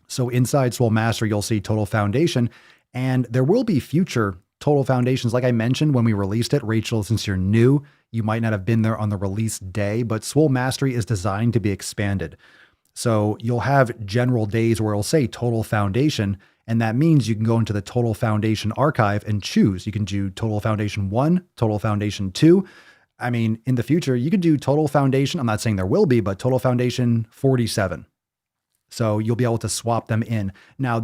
So inside Swole Master, you'll see Total Foundation, and there will be future Total Foundations. Like I mentioned when we released it, Rachel, since you're new, you might not have been there on the release day, but Swole Mastery is designed to be expanded. So you'll have general days where it'll say Total Foundation, and that means you can go into the Total Foundation archive and choose. You can do Total Foundation 1, Total Foundation 2. I mean, in the future, you could do Total Foundation. I'm not saying there will be, but Total Foundation 47. So you'll be able to swap them in. Now,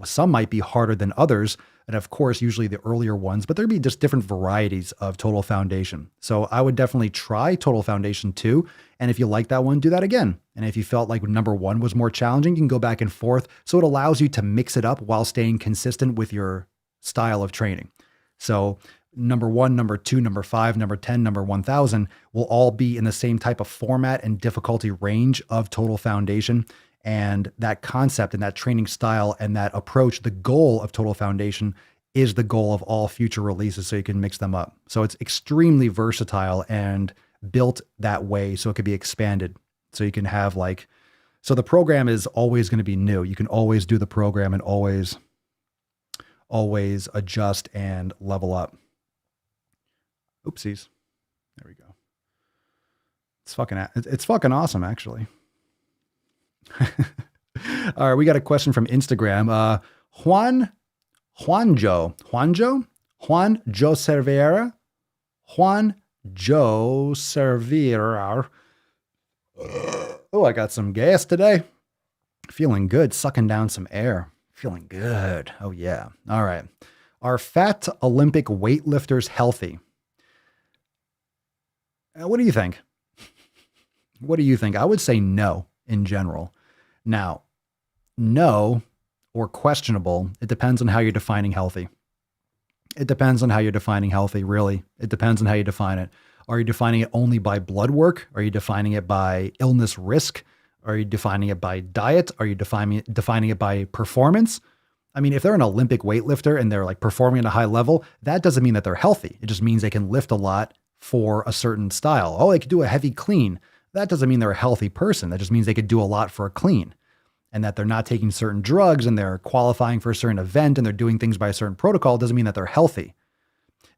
some might be harder than others, and of course, usually the earlier ones, but there'd be just different varieties of Total Foundation. So I would definitely try Total Foundation 2, and if you like that one, do that again. And if you felt like number 1 was more challenging, you can go back and forth. So it allows you to mix it up while staying consistent with your style of training. So number 1, number 2, number 5, number 10, number 1000 will all be in the same type of format and difficulty range of Total Foundation. And that concept and that training style and that approach, the goal of Total Foundation is the goal of all future releases, so you can mix them up. So it's extremely versatile and built that way so it could be expanded. So you can have so the program is always going to be new. You can always do the program and always adjust and level up. Oopsies. There we go. It's fucking awesome, actually. All right, we got a question from Instagram. Juan Joe Cervera. Oh, I got some gas today. Feeling good, sucking down some air. Feeling good. Oh yeah. All right. Are fat Olympic weightlifters healthy? What do you think? What do you think? I would say no in general. Now, no or questionable, it depends on how you're defining healthy. It depends on how you're defining healthy, really. It depends on how you define it. Are you defining it only by blood work? Are you defining it by illness risk? Are you defining it by diet? Are you defining it by performance? I mean, if they're an Olympic weightlifter and they're performing at a high level, that doesn't mean that they're healthy. It just means they can lift a lot for a certain style. Oh, they could do a heavy clean. That doesn't mean they're a healthy person. That just means they could do a lot for a clean, and that they're not taking certain drugs and they're qualifying for a certain event and they're doing things by a certain protocol. Doesn't mean that they're healthy.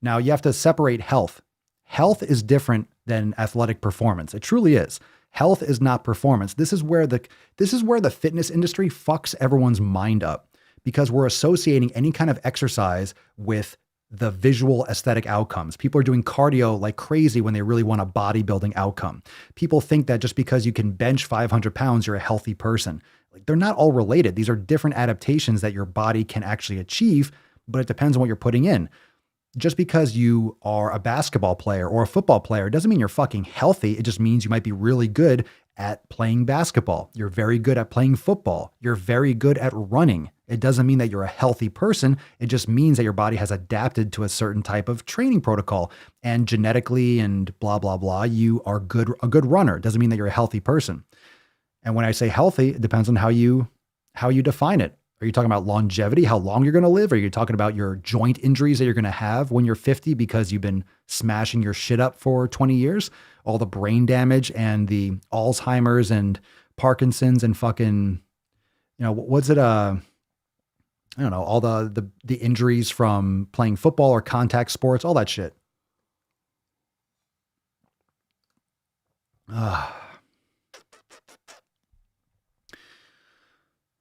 Now you have to separate health. Health is different than athletic performance. It truly is. Health is not performance. This is where the fitness industry fucks everyone's mind up, because we're associating any kind of exercise with the visual aesthetic outcomes. People are doing cardio like crazy when they really want a bodybuilding outcome. People think that just because you can bench 500 pounds, you're a healthy person. They're not all related. These are different adaptations that your body can actually achieve, but it depends on what you're putting in. Just because you are a basketball player or a football player doesn't mean you're fucking healthy. It just means you might be really good at playing basketball. You're very good at playing football. You're very good at running. It doesn't mean that you're a healthy person. It just means that your body has adapted to a certain type of training protocol, and genetically and blah, blah, blah, you are a good runner. It doesn't mean that you're a healthy person. And when I say healthy, it depends on how you define it. Are you talking about longevity, how long you're going to live? Are you talking about your joint injuries that you're going to have when you're 50 because you've been smashing your shit up for 20 years? All the brain damage and the Alzheimer's and Parkinson's and fucking, what's it? I don't know, all the injuries from playing football or contact sports, all that shit.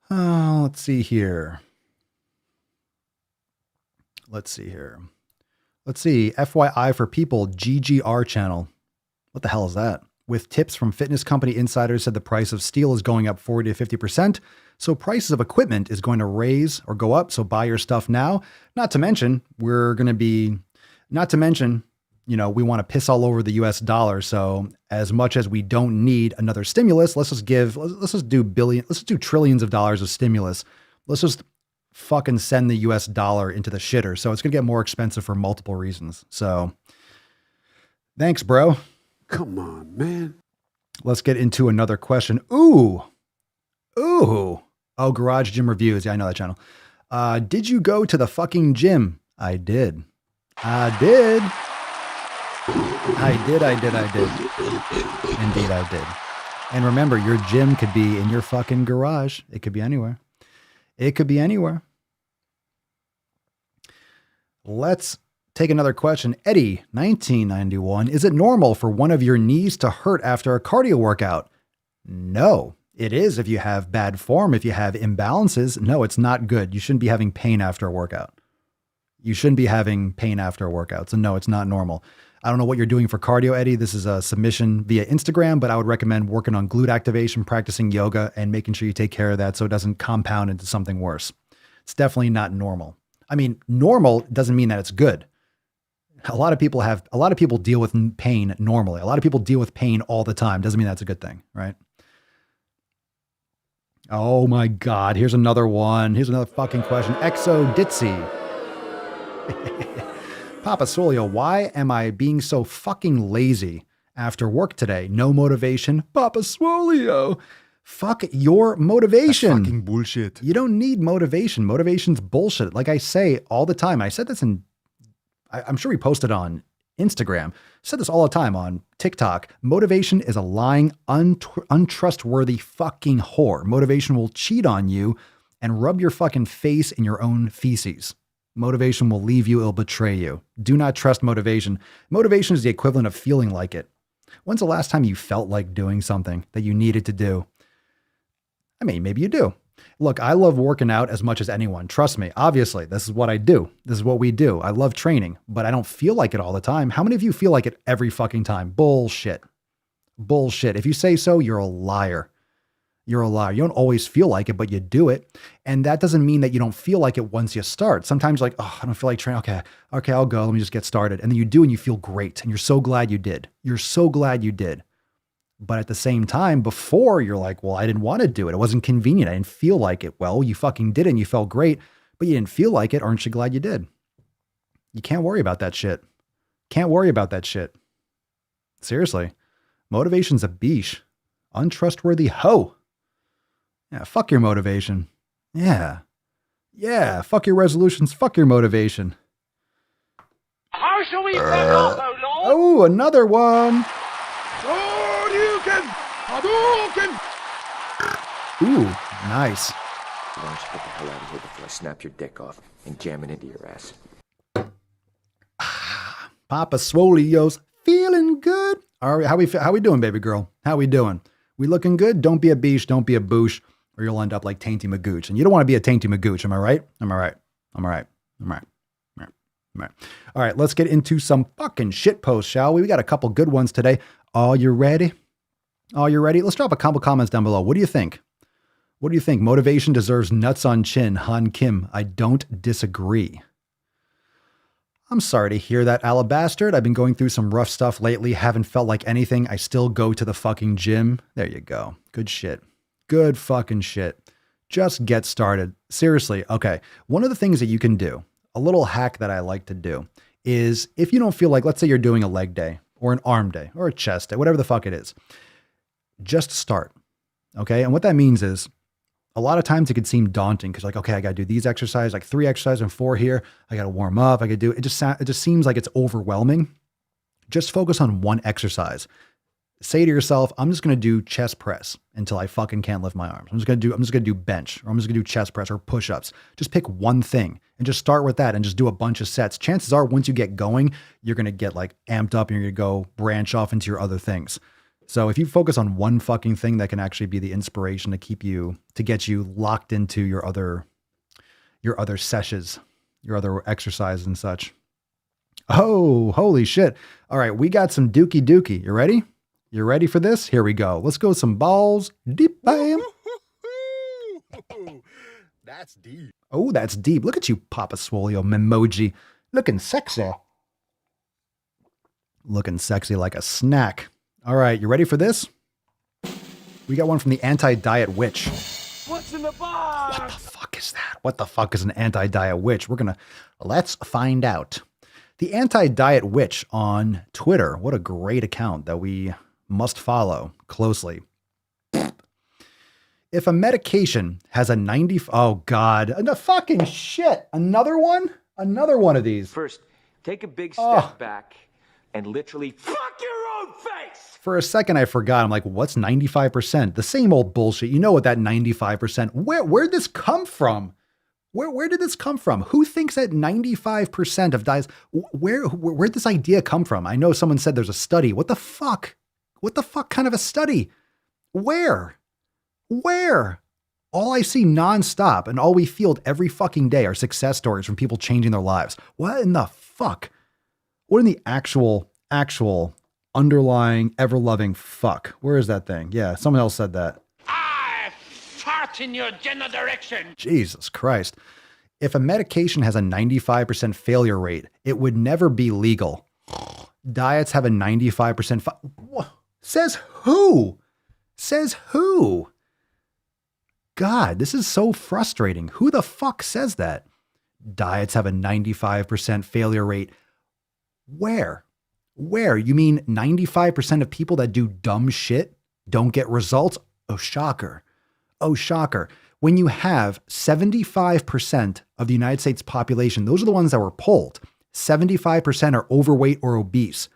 Let's see here. Let's see. FYI for people, GGR channel. What the hell is that? With tips from fitness company insiders, said the price of steel is going up 40 to 50%. So prices of equipment is going to raise or go up. So buy your stuff now. Not to mention, we want to piss all over the US dollar. So as much as we don't need another stimulus, let's just do trillions of dollars of stimulus. Let's just fucking send the US dollar into the shitter. So it's going to get more expensive for multiple reasons. So thanks, bro. Come on, man. Let's get into another question. Ooh. Oh, Garage Gym Reviews. Yeah, I know that channel. Did you go to the fucking gym? I did. Indeed, I did. And remember, your gym could be in your fucking garage. It could be anywhere. Let's take another question. Eddie, 1991. Is it normal for one of your knees to hurt after a cardio workout? No, it is if you have bad form, if you have imbalances. No, it's not good. You shouldn't be having pain after a workout. So no, it's not normal. I don't know what you're doing for cardio, Eddie. This is a submission via Instagram, but I would recommend working on glute activation, practicing yoga, and making sure you take care of that so it doesn't compound into something worse. It's definitely not normal. I mean, normal doesn't mean that it's good. A lot of people deal with pain normally. A lot of people deal with pain all the time. Doesn't mean that's a good thing, right? Oh my God. Here's another one. Here's another fucking question. Exo Ditzy. Papa Swole, why am I being so fucking lazy after work today? No motivation. Papa Swole. Fuck your motivation. Fucking bullshit. You don't need motivation. Motivation's bullshit. Like I say all the time. I said this I'm sure we posted on Instagram. Said this all the time on TikTok. Motivation is a lying, untrustworthy fucking whore. Motivation will cheat on you and rub your fucking face in your own feces. Motivation will leave you, it'll betray you. Do not trust motivation. Motivation is the equivalent of feeling like it. When's the last time you felt like doing something that you needed to do? I mean, maybe you do. Look, I love working out as much as anyone. Trust me. Obviously, this is what I do. This is what we do. I love training, but I don't feel like it all the time. How many of you feel like it every fucking time? Bullshit. Bullshit. If you say so, you're a liar. You're a liar. You don't always feel like it, but you do it. And that doesn't mean that you don't feel like it once you start. Sometimes you're like, oh, I don't feel like training. Okay, I'll go. Let me just get started. And then you do, and you feel great. And you're so glad you did. You're so glad you did. But at the same time, before you're like, well, I didn't want to do it. It wasn't convenient. I didn't feel like it. Well, you fucking did it and you felt great, but you didn't feel like it. Aren't you glad you did? You can't worry about that shit. Can't worry about that shit. Seriously. Motivation's a beesh. Untrustworthy hoe. Yeah, fuck your motivation. Yeah. Yeah, fuck your resolutions. Fuck your motivation. How shall we back off, oh Lord? Oh, another one. Ooh, nice. Why don't you get the hell out of here before I snap your dick off and jam it into your ass? Papa Swoleo's feeling good. All right, how we doing, baby girl? How we doing? We looking good? Don't be a beesh, don't be a boosh, or you'll end up like Tainty Magooch. And you don't want to be a Tainty Magooch, am I right? Am I right? Am I right? Am I right? Am I right? All right, let's get into some fucking shit posts, shall we? We got a couple good ones today. Are you ready? Are you ready? Let's drop a couple comments down below. What do you think? What do you think? Motivation deserves nuts on chin. Han Kim, I don't disagree. I'm sorry to hear that, Alabastard. I've been going through some rough stuff lately. Haven't felt like anything. I still go to the fucking gym. There you go. Good shit. Good fucking shit. Just get started. Seriously. Okay. One of the things that you can do, a little hack that I like to do, is if you don't feel like, let's say you're doing a leg day or an arm day or a chest day, whatever the fuck it is, just start. Okay. And what that means is, a lot of times it could seem daunting because like, okay, I got to do these exercises, like 3 exercises and 4 here. I got to warm up. I got to do it. It just seems like it's overwhelming. Just focus on one exercise. Say to yourself, I'm just going to do chest press until I fucking can't lift my arms. I'm just going to do bench, or I'm just going to do chest press or push-ups. Just pick one thing and just start with that and just do a bunch of sets. Chances are once you get going, you're going to get like amped up and you're going to go branch off into your other things. So if you focus on one fucking thing, that can actually be the inspiration to get you locked into your other sessions, your other exercises and such. Oh, holy shit. All right. We got some dookie. You ready? You ready for this? Here we go. Let's go some balls deep. Bam. That's deep. Oh, that's deep. Look at you, Papa Swolio Memoji. Looking sexy. Looking sexy like a snack. All right, you ready for this? We got one from the Anti-Diet Witch. What's in the box? What the fuck is that? What the fuck is an Anti-Diet Witch? Let's find out. The Anti-Diet Witch on Twitter. What a great account that we must follow closely. If a medication has a 90... Oh, God. The fucking shit. Another one? Another one of these. First, take a big step back and literally fuck your own face! For a second, I forgot. I'm like, what's 95%? The same old bullshit. You know what that 95%... Where'd this come from? Where did this come from? Who thinks that 95% of diets... Where'd this idea come from? I know someone said there's a study. What the fuck? What the fuck kind of a study? Where? All I see nonstop and all we field every fucking day are success stories from people changing their lives. What in the fuck? What in the actual underlying, ever-loving fuck? Where is that thing? Yeah, someone else said that. I fart in your general direction. Jesus Christ. If a medication has a 95% failure rate, it would never be legal. Diets have a 95% Says who? Says who? God, this is so frustrating. Who the fuck says that? Diets have a 95% failure rate. Where? You mean 95% of people that do dumb shit don't get results? Oh, shocker. When you have 75% of the United States population, those are the ones that were polled, 75% are overweight or obese.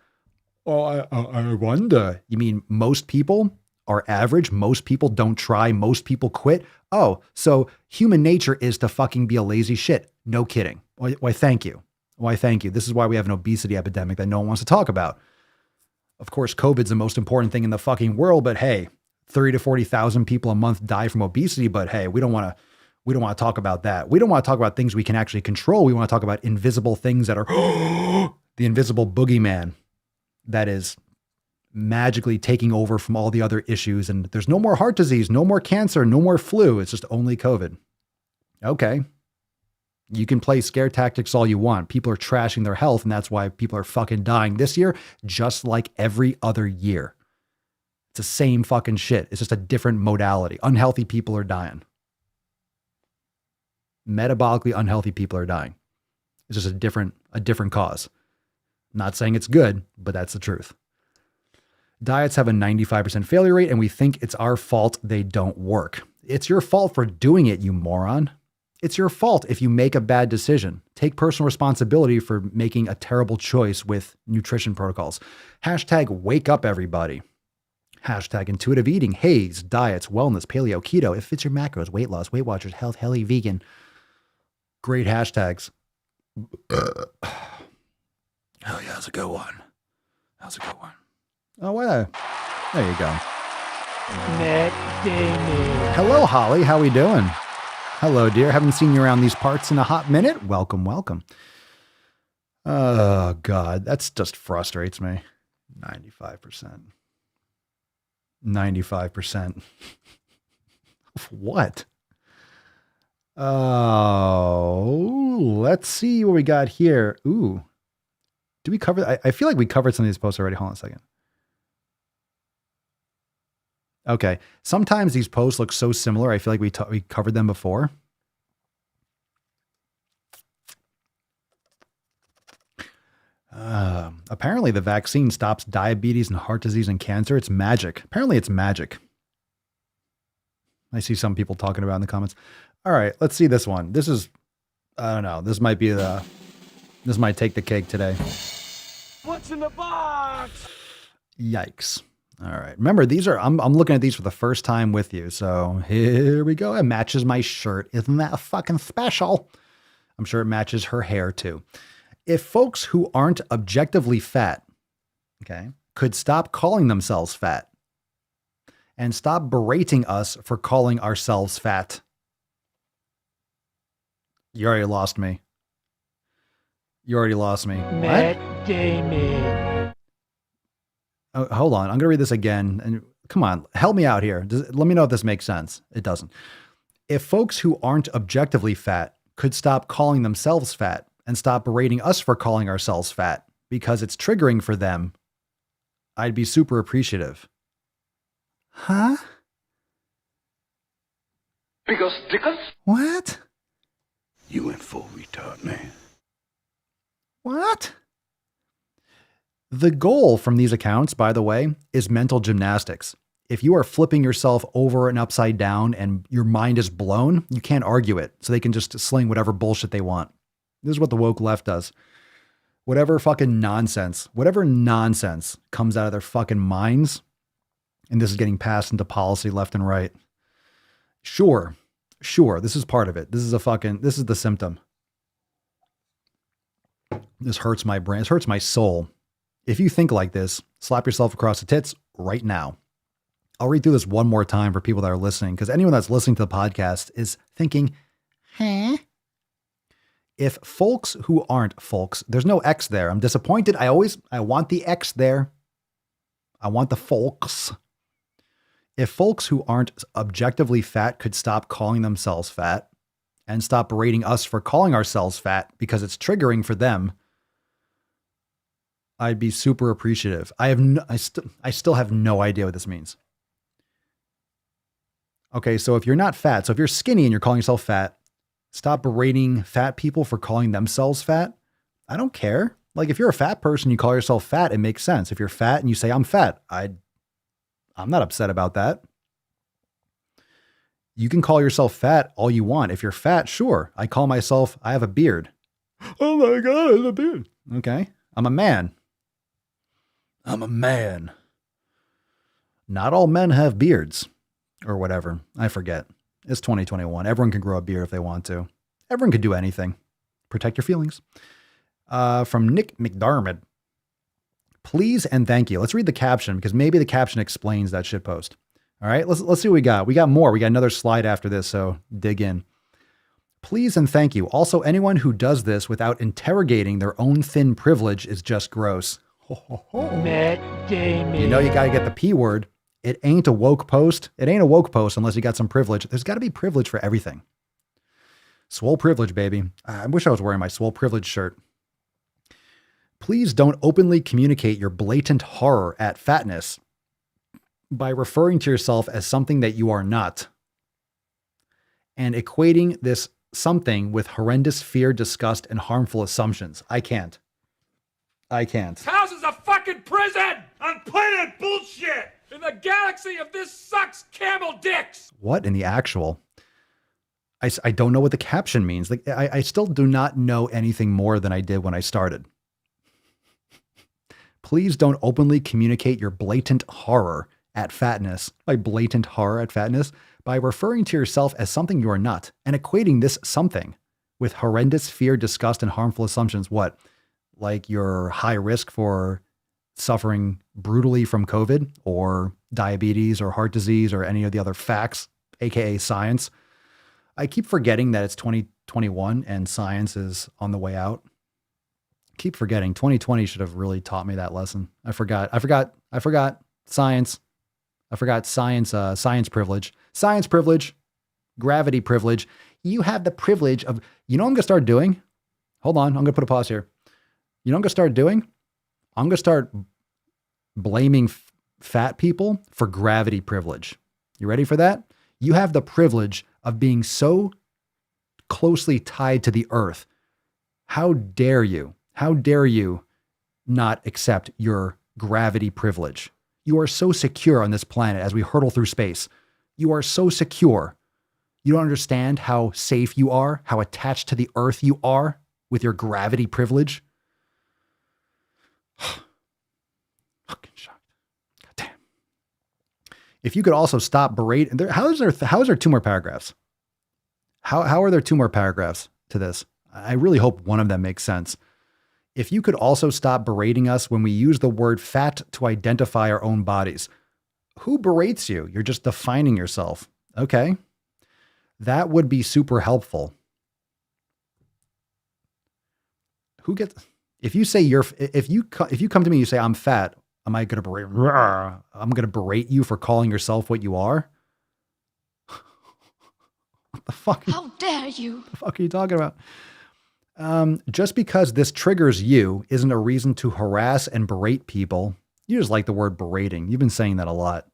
Oh, I wonder. You mean most people are average? Most people don't try? Most people quit? Oh, so human nature is to fucking be a lazy shit. No kidding. Why, thank you. This is why we have an obesity epidemic that no one wants to talk about. Of course, COVID's the most important thing in the fucking world, but hey, 30 to 40,000 people a month die from obesity, but hey, we don't want to talk about that. We don't want to talk about things we can actually control. We want to talk about invisible things that are the invisible boogeyman that is magically taking over from all the other issues. And there's no more heart disease, no more cancer, no more flu. It's just only COVID. Okay. You can play scare tactics all you want. People are trashing their health, and that's why people are fucking dying this year, just like every other year. It's the same fucking shit. It's just a different modality. Unhealthy people are dying. Metabolically unhealthy people are dying. It's just a different cause. Not saying it's good, but that's the truth. Diets have a 95% failure rate, and we think it's our fault they don't work. It's your fault for doing it, you moron. It's your fault if you make a bad decision. Take personal responsibility for making a terrible choice with nutrition protocols. Hashtag wake up, everybody. Hashtag intuitive eating, haze, diets, wellness, paleo, keto. It fits your macros, weight loss, Weight Watchers, health, healthy, vegan. Great hashtags. Oh yeah, that's a good one. Oh, wow. There you go. Hello, Holly. How we doing? Hello, dear. Haven't seen you around these parts in a hot minute. Welcome. Oh, God. That's just frustrates me. 95%. 95%. What? Oh, let's see what we got here. Ooh. Did we cover? I feel like we covered some of these posts already. Hold on a second. Okay. Sometimes these posts look so similar. I feel like we covered them before. Apparently the vaccine stops diabetes and heart disease and cancer. It's magic. Apparently it's magic. I see some people talking about it in the comments. All right, let's see this one. This is, I don't know. This might take the cake today. What's in the box? Yikes. All right. Remember, I'm looking at these for the first time with you. So here we go. It matches my shirt. Isn't that fucking special? I'm sure it matches her hair too. If folks who aren't objectively fat, okay, could stop calling themselves fat and stop berating us for calling ourselves fat. You already lost me. Matt Damon. Oh, hold on. I'm going to read this again. And come on, help me out here. Let me know if this makes sense. It doesn't. If folks who aren't objectively fat could stop calling themselves fat and stop berating us for calling ourselves fat because it's triggering for them, I'd be super appreciative. Huh? Because stickers? What? You went full retard, man. What? The goal from these accounts, by the way, is mental gymnastics. If you are flipping yourself over and upside down and your mind is blown, you can't argue it. So they can just sling whatever bullshit they want. This is what the woke left does. Whatever nonsense comes out of their fucking minds. And this is getting passed into policy left and right. Sure. This is part of it. This is the symptom. This hurts my brain. This hurts my soul. If you think like this, slap yourself across the tits right now. I'll read through this one more time for people that are listening, because anyone that's listening to the podcast is thinking, huh? If folks who aren't folks, there's no X there. I'm disappointed. I want the X there. I want the folks. If folks who aren't objectively fat could stop calling themselves fat and stop berating us for calling ourselves fat because it's triggering for them, I'd be super appreciative. I still have no idea what this means. Okay, so if you're not fat, so if you're skinny and you're calling yourself fat, stop berating fat people for calling themselves fat. I don't care. Like if you're a fat person, you call yourself fat, it makes sense. If you're fat and you say I'm fat, I'm not upset about that. You can call yourself fat all you want. If you're fat, sure. I call myself, I have a beard. Oh my God, I have a beard. Okay. I'm a man. I'm a man. Not all men have beards or whatever. I forget. It's 2021. Everyone can grow a beard if they want to. Everyone can do anything. Protect your feelings. From Nick McDermott. Please and thank you. Let's read the caption because maybe the caption explains that shitpost. All right, let's see what we got. We got more. We got another slide after this, so dig in. Please and thank you. Also, anyone who does this without interrogating their own thin privilege is just gross. Matt Damon. You know you got to get the P word. It ain't a woke post. It ain't a woke post unless you got some privilege. There's got to be privilege for everything. Swole privilege, baby. I wish I was wearing my Swole privilege shirt. Please don't openly communicate your blatant horror at fatness by referring to yourself as something that you are not and equating this something with horrendous fear, disgust, and harmful assumptions. I can't. House is a fucking prison on planet bullshit in the galaxy of this sucks camel dicks. What in the actual? I don't know what the caption means. Like I still do not know anything more than I did when I started. Please don't openly communicate your blatant horror at fatness, by blatant horror at fatness, by referring to yourself as something you are not and equating this something with horrendous fear, disgust, and harmful assumptions. What? Like you're high risk for suffering brutally from COVID or diabetes or heart disease or any of the other facts, aka science. I keep forgetting that it's 2021 and science is on the way out. Keep forgetting 2020 should have really taught me that lesson. I forgot science. I forgot science privilege, gravity privilege. You have the privilege of, you know what I'm going to start doing? Hold on. I'm going to put a pause here. You know what I'm going to start doing? I'm going to start blaming fat people for gravity privilege. You ready for that? You have the privilege of being so closely tied to the earth. How dare you? How dare you not accept your gravity privilege? You are so secure on this planet as we hurtle through space. You are so secure. You don't understand how safe you are, how attached to the earth you are with your gravity privilege. Fucking shocked. God damn. If you could also stop berating, how is there two more paragraphs? How are there two more paragraphs to this? I really hope one of them makes sense. If you could also stop berating us when we use the word fat to identify our own bodies. Who berates you? You're just defining yourself. Okay. That would be super helpful. If you say if you come to me and you say I'm fat, am I going to berate? I'm going to berate you for calling yourself what you are? What the fuck? How dare you? What the fuck are you talking about? Just because this triggers you isn't a reason to harass and berate people. You just like the word berating. You've been saying that a lot.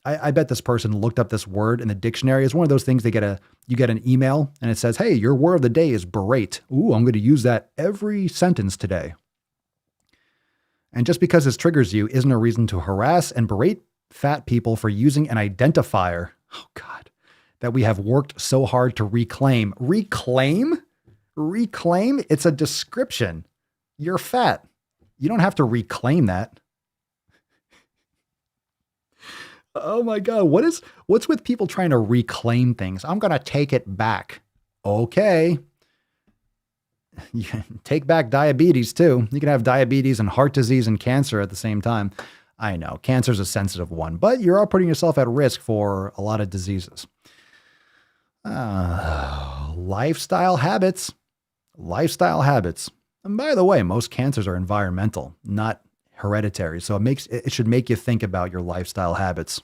I bet this person looked up this word in the dictionary. It's one of those things you get an email and it says, hey, your word of the day is berate. Ooh, I'm going to use that every sentence today. And just because this triggers you isn't a reason to harass and berate fat people for using an identifier. Oh God, that we have worked so hard to reclaim. Reclaim? It's a description. You're fat. You don't have to reclaim that. Oh my God. What's with people trying to reclaim things? I'm going to take it back. Okay. You can take back diabetes too. You can have diabetes and heart disease and cancer at the same time. I know cancer is a sensitive one, but you're all putting yourself at risk for a lot of diseases. Lifestyle habits. And by the way, most cancers are environmental, not hereditary. So it should make you think about your lifestyle habits.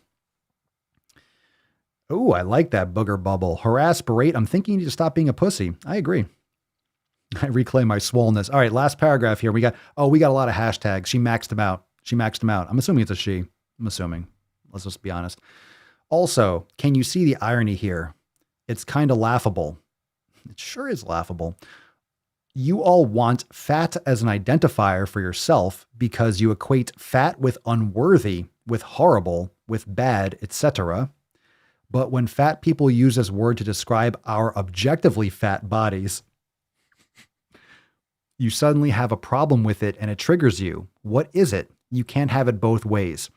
Oh, I like that booger bubble. Harass, berate. I'm thinking you need to stop being a pussy. I agree. I reclaim my swollenness. All right, last paragraph here. We got a lot of hashtags. She maxed them out. I'm assuming it's a she. I'm assuming. Let's just be honest. Also, can you see the irony here? It's kind of laughable. It sure is laughable. You all want fat as an identifier for yourself because you equate fat with unworthy, with horrible, with bad, etc. But when fat people use this word to describe our objectively fat bodies, you suddenly have a problem with it and it triggers you. What is it? You can't have it both ways.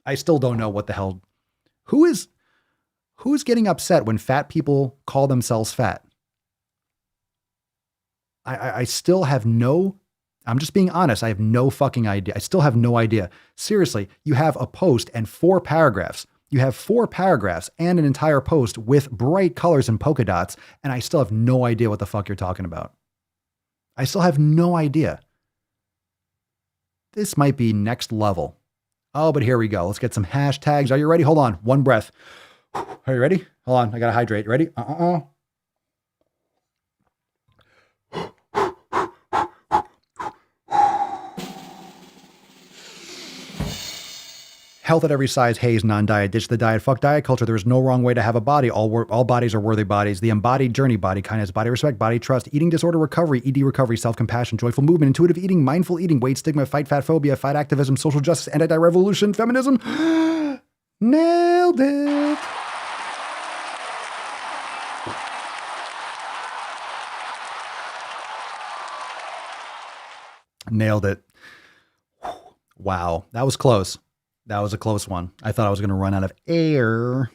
I still don't know what the hell. Who's getting upset when fat people call themselves fat? I still have no, I'm just being honest. I have no fucking idea. I still have no idea. Seriously, you have a post and 4 paragraphs. You have 4 paragraphs and an entire post with bright colors and polka dots, and I still have no idea what the fuck you're talking about. I still have no idea. This might be next level. Oh, but here we go. Let's get some hashtags. Are you ready? Hold on. One breath. Are you ready? Hold on. I got to hydrate. Ready? Health at every size, haze, non-diet, ditch the diet, fuck diet culture. There is no wrong way to have a body. All bodies are worthy bodies. The embodied journey, body kindness, body respect, body trust, eating disorder recovery, ED recovery, self-compassion, joyful movement, intuitive eating, mindful eating, weight stigma, fight fat phobia, fight activism, social justice, anti-revolution, feminism. Nailed it. Nailed it. Wow. That was close. That was a close one. I thought I was going to run out of air.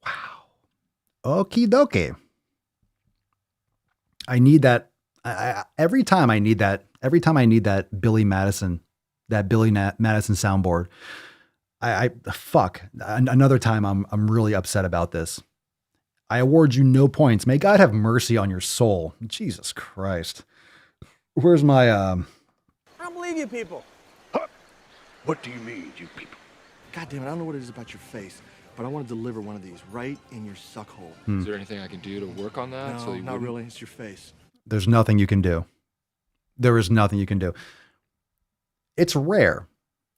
Wow. Okie dokie. I need that. Every time I need that Billy Madison soundboard, fuck. Another time I'm really upset about this. I award you no points. May God have mercy on your soul. Jesus Christ. Where's my, I don't believe you people. What do you mean, you people? God damn it, I don't know what it is about your face, but I want to deliver one of these right in your suck hole. Is there anything I can do to work on that? No, not really. It's your face. There's nothing you can do. There is nothing you can do. It's rare.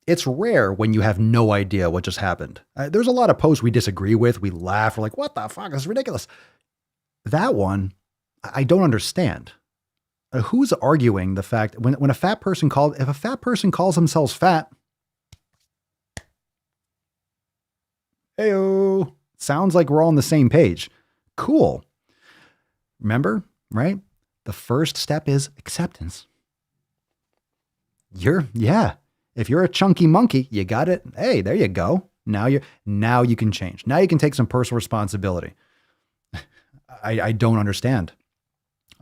It's rare when you have no idea what just happened. There's a lot of posts we disagree with. We laugh. We're like, what the fuck? This is ridiculous. That one, I don't understand. Who's arguing the fact when if a fat person calls themselves fat, heyo, sounds like we're all on the same page. Cool. Remember, right? The first step is acceptance. If you're a chunky monkey, you got it. Hey, there you go. Now you can change. Now you can take some personal responsibility. I don't understand.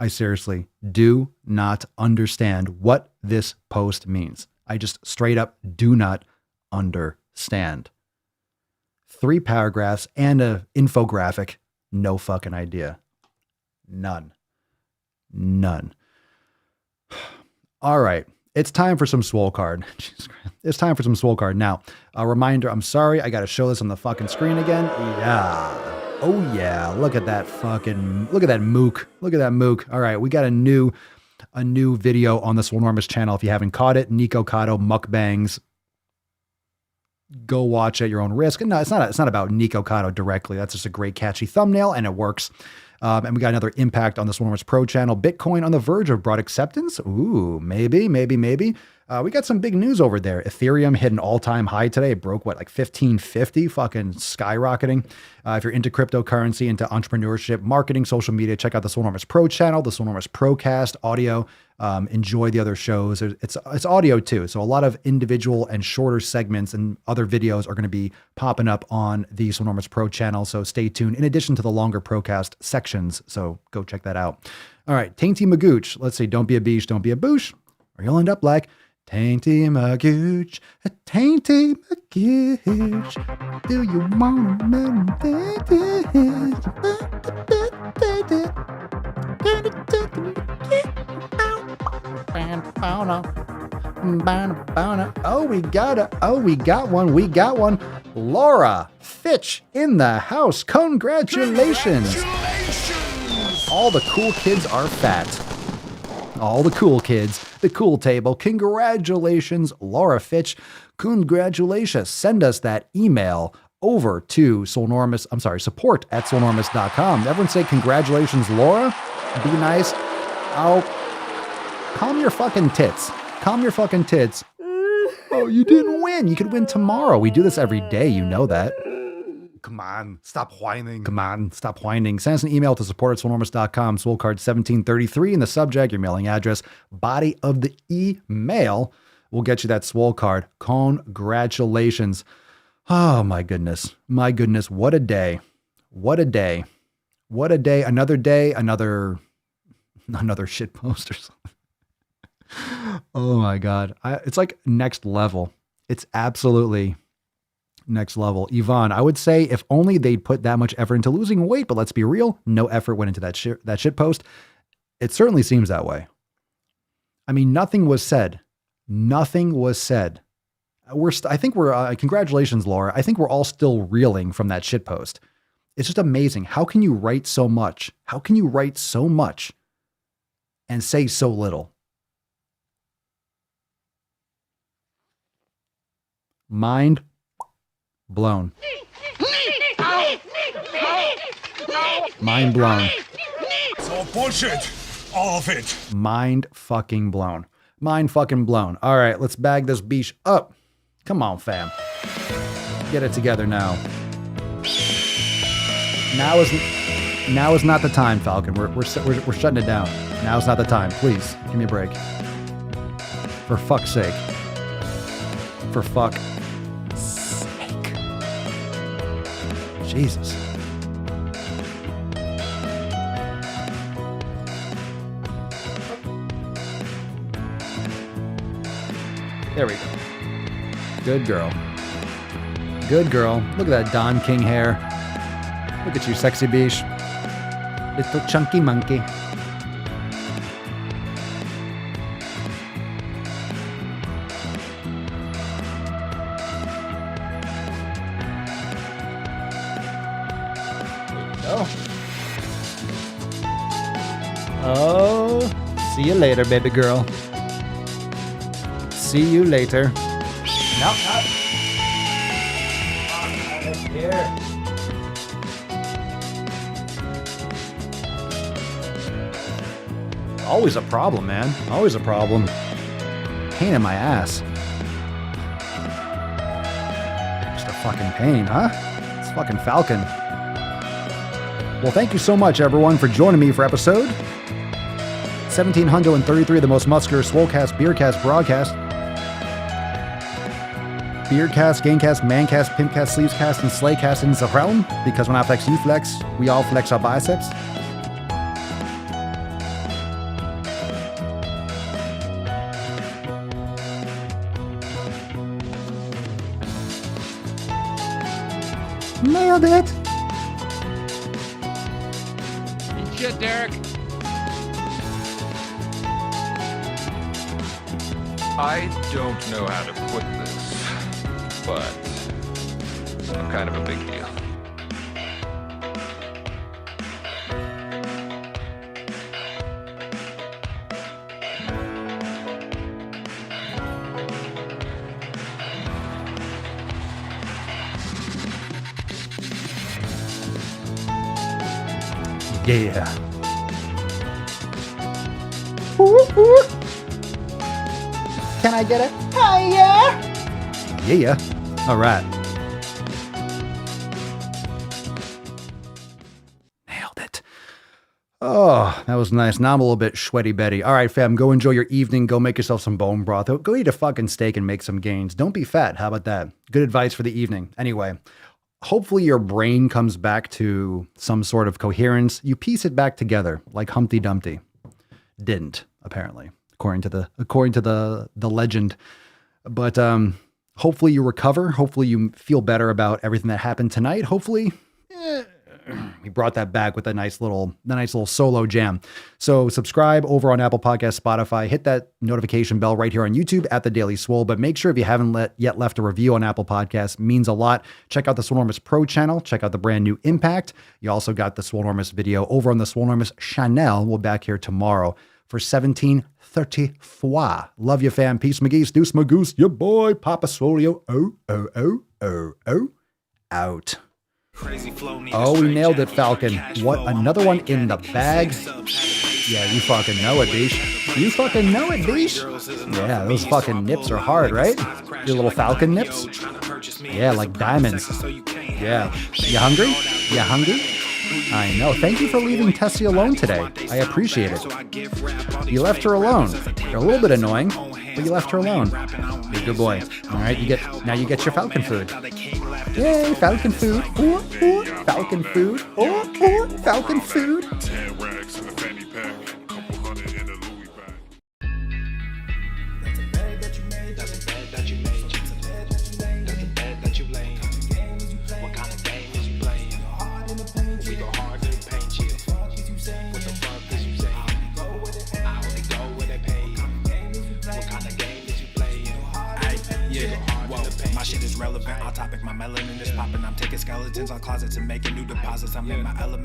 I seriously do not understand what this post means. I just straight up do not understand. 3 paragraphs and an infographic. No fucking idea. None. All right. It's time for some Swole card. It's time for some Swole card. Now, a reminder, I'm sorry, I got to show this on the fucking screen again. Yeah. Oh yeah. Look at that mook. Look at that mook. All right. We got a new video on the Swolenormous channel. If you haven't caught it, Nico Cotto Mukbangs. Go watch at your own risk. And no, it's not about Nico Cotto directly. That's just a great catchy thumbnail and it works. And we got another impact on the Swolenormous Pro channel. Bitcoin on the verge of broad acceptance. Ooh, maybe. We got some big news over there. Ethereum hit an all-time high today. It broke, like 1550, fucking skyrocketing. If you're into cryptocurrency, into entrepreneurship, marketing, social media, check out the Swolenormous Pro channel, the Swolenormous Procast audio. Enjoy the other shows. It's audio too. So a lot of individual and shorter segments and other videos are going to be popping up on the Swolenormous Pro channel. So stay tuned in addition to the longer Procast sections. So go check that out. All right. Tainty Magooch. Let's see. Don't be a beach. Don't be a boosh. Or you'll end up like Tainty Magooch. A Tainty Magooch. Do you want we got one. Laura Fitch in the house. Congratulations. All the cool kids are fat. All the cool kids, the cool table. Congratulations, Laura Fitch. Congratulations. Send us that email over to support at swolenormous.com. Everyone say congratulations, Laura. Be nice. Calm your fucking tits. Calm your fucking tits. Oh, you didn't win. You could win tomorrow. We do this every day. You know that. Come on, stop whining. Come on, stop whining. Send us an email to support@swolenormous.com, Swole card 1733 in the subject, your mailing address, body of the email. We'll get you that Swole card. Congratulations. Oh my goodness. My goodness. What a day. What a day. What a day. Another day, another shit post or something. Oh my God. It's like next level. It's absolutely next level. Yvonne, I would say if only they'd put that much effort into losing weight, but let's be real, no effort went into that shit post. It certainly seems that way. I mean, nothing was said. Nothing was said. Congratulations, Laura. I think we're all still reeling from that shit post. It's just amazing. How can you write so much? How can you write so much and say so little? Mind blown. Mind blown. It's all bullshit. All of it. Mind fucking blown. Mind fucking blown. All right, let's bag this beach up. Come on, fam. Get it together now. Now is not the time, Falcon. We're shutting it down. Now is not the time. Please, give me a break. For fuck's sake. For fuck's sake. Jesus. There we go. Good girl. Good girl. Look at that Don King hair. Look at you, sexy beach. Little chunky monkey. Oh, see you later, baby girl. See you later. No, not. Here. Always a problem, man. Always a problem. Pain in my ass. Just a fucking pain, huh? It's fucking Falcon. Well, thank you so much, everyone, for joining me for episode 1733 of the most muscular Swolecast, Beercast, Broadcast. Beercast, Gamecast, Mancast, Pimpcast, Sleevescast, and Slaycast in the realm. Because when I flex, you flex. We all flex our biceps. Nailed it. Eat shit, Derek. I don't know how to put this, but I'm kind of a big deal. Yeah. Can I get it? Oh, yeah. Yeah. All right. Nailed it. Oh, that was nice. Now I'm a little bit sweaty Betty. All right, fam, go enjoy your evening. Go make yourself some bone broth. Go eat a fucking steak and make some gains. Don't be fat. How about that? Good advice for the evening. Anyway, hopefully your brain comes back to some sort of coherence. You piece it back together like Humpty Dumpty. Didn't, apparently, according to the legend. But hopefully you recover. Hopefully you feel better about everything that happened tonight. Hopefully we brought that back with a nice little solo jam. So subscribe over on Apple Podcasts, Spotify. Hit that notification bell right here on YouTube at The Daily Swole. But make sure if you haven't yet left a review on Apple Podcasts, means a lot. Check out the Swolenormous Pro channel. Check out the brand new Impact. You also got the Swolenormous video over on the Swolenormous channel. We'll be back here tomorrow for 1734. Love you, fam. Peace, McGeese. Deuce, Magoose. Your boy, Papa Swolio. Oh. out. Crazy flow, need Oh, a we straight nailed it, jacket, Falcon. cash What, flow, another I'm one back in at the it, get bag? subs. Yeah, you fucking know it, Beesh. You fucking know it, Beesh. Yeah, those fucking nips are hard, right? Your little Falcon nips? Yeah, like diamonds. Yeah. You hungry? You hungry? I know. Thank you for leaving Tessie alone today. I appreciate it. You left her alone. You're a little bit annoying, but you left her alone. You're a good boy. All right, now you get your Falcon food. Yay, Falcon food. Ooh, ooh, Falcon food. Ooh, ooh, Falcon food. 10 racks in a fanny pack, couple hundred in a Louis bag. That's a bed that you made. That's a bed that you made. That's a bed that you laid. What kind of game is you playing? We go hard in the paint you. What the fuck is you saying? I only go where they pay. What kind of game is you playing? Yeah, whoa, my shit is relevant. On topic, my melanin is popping. I'm taking skeletons on closets and making new deposits. I'm in my element.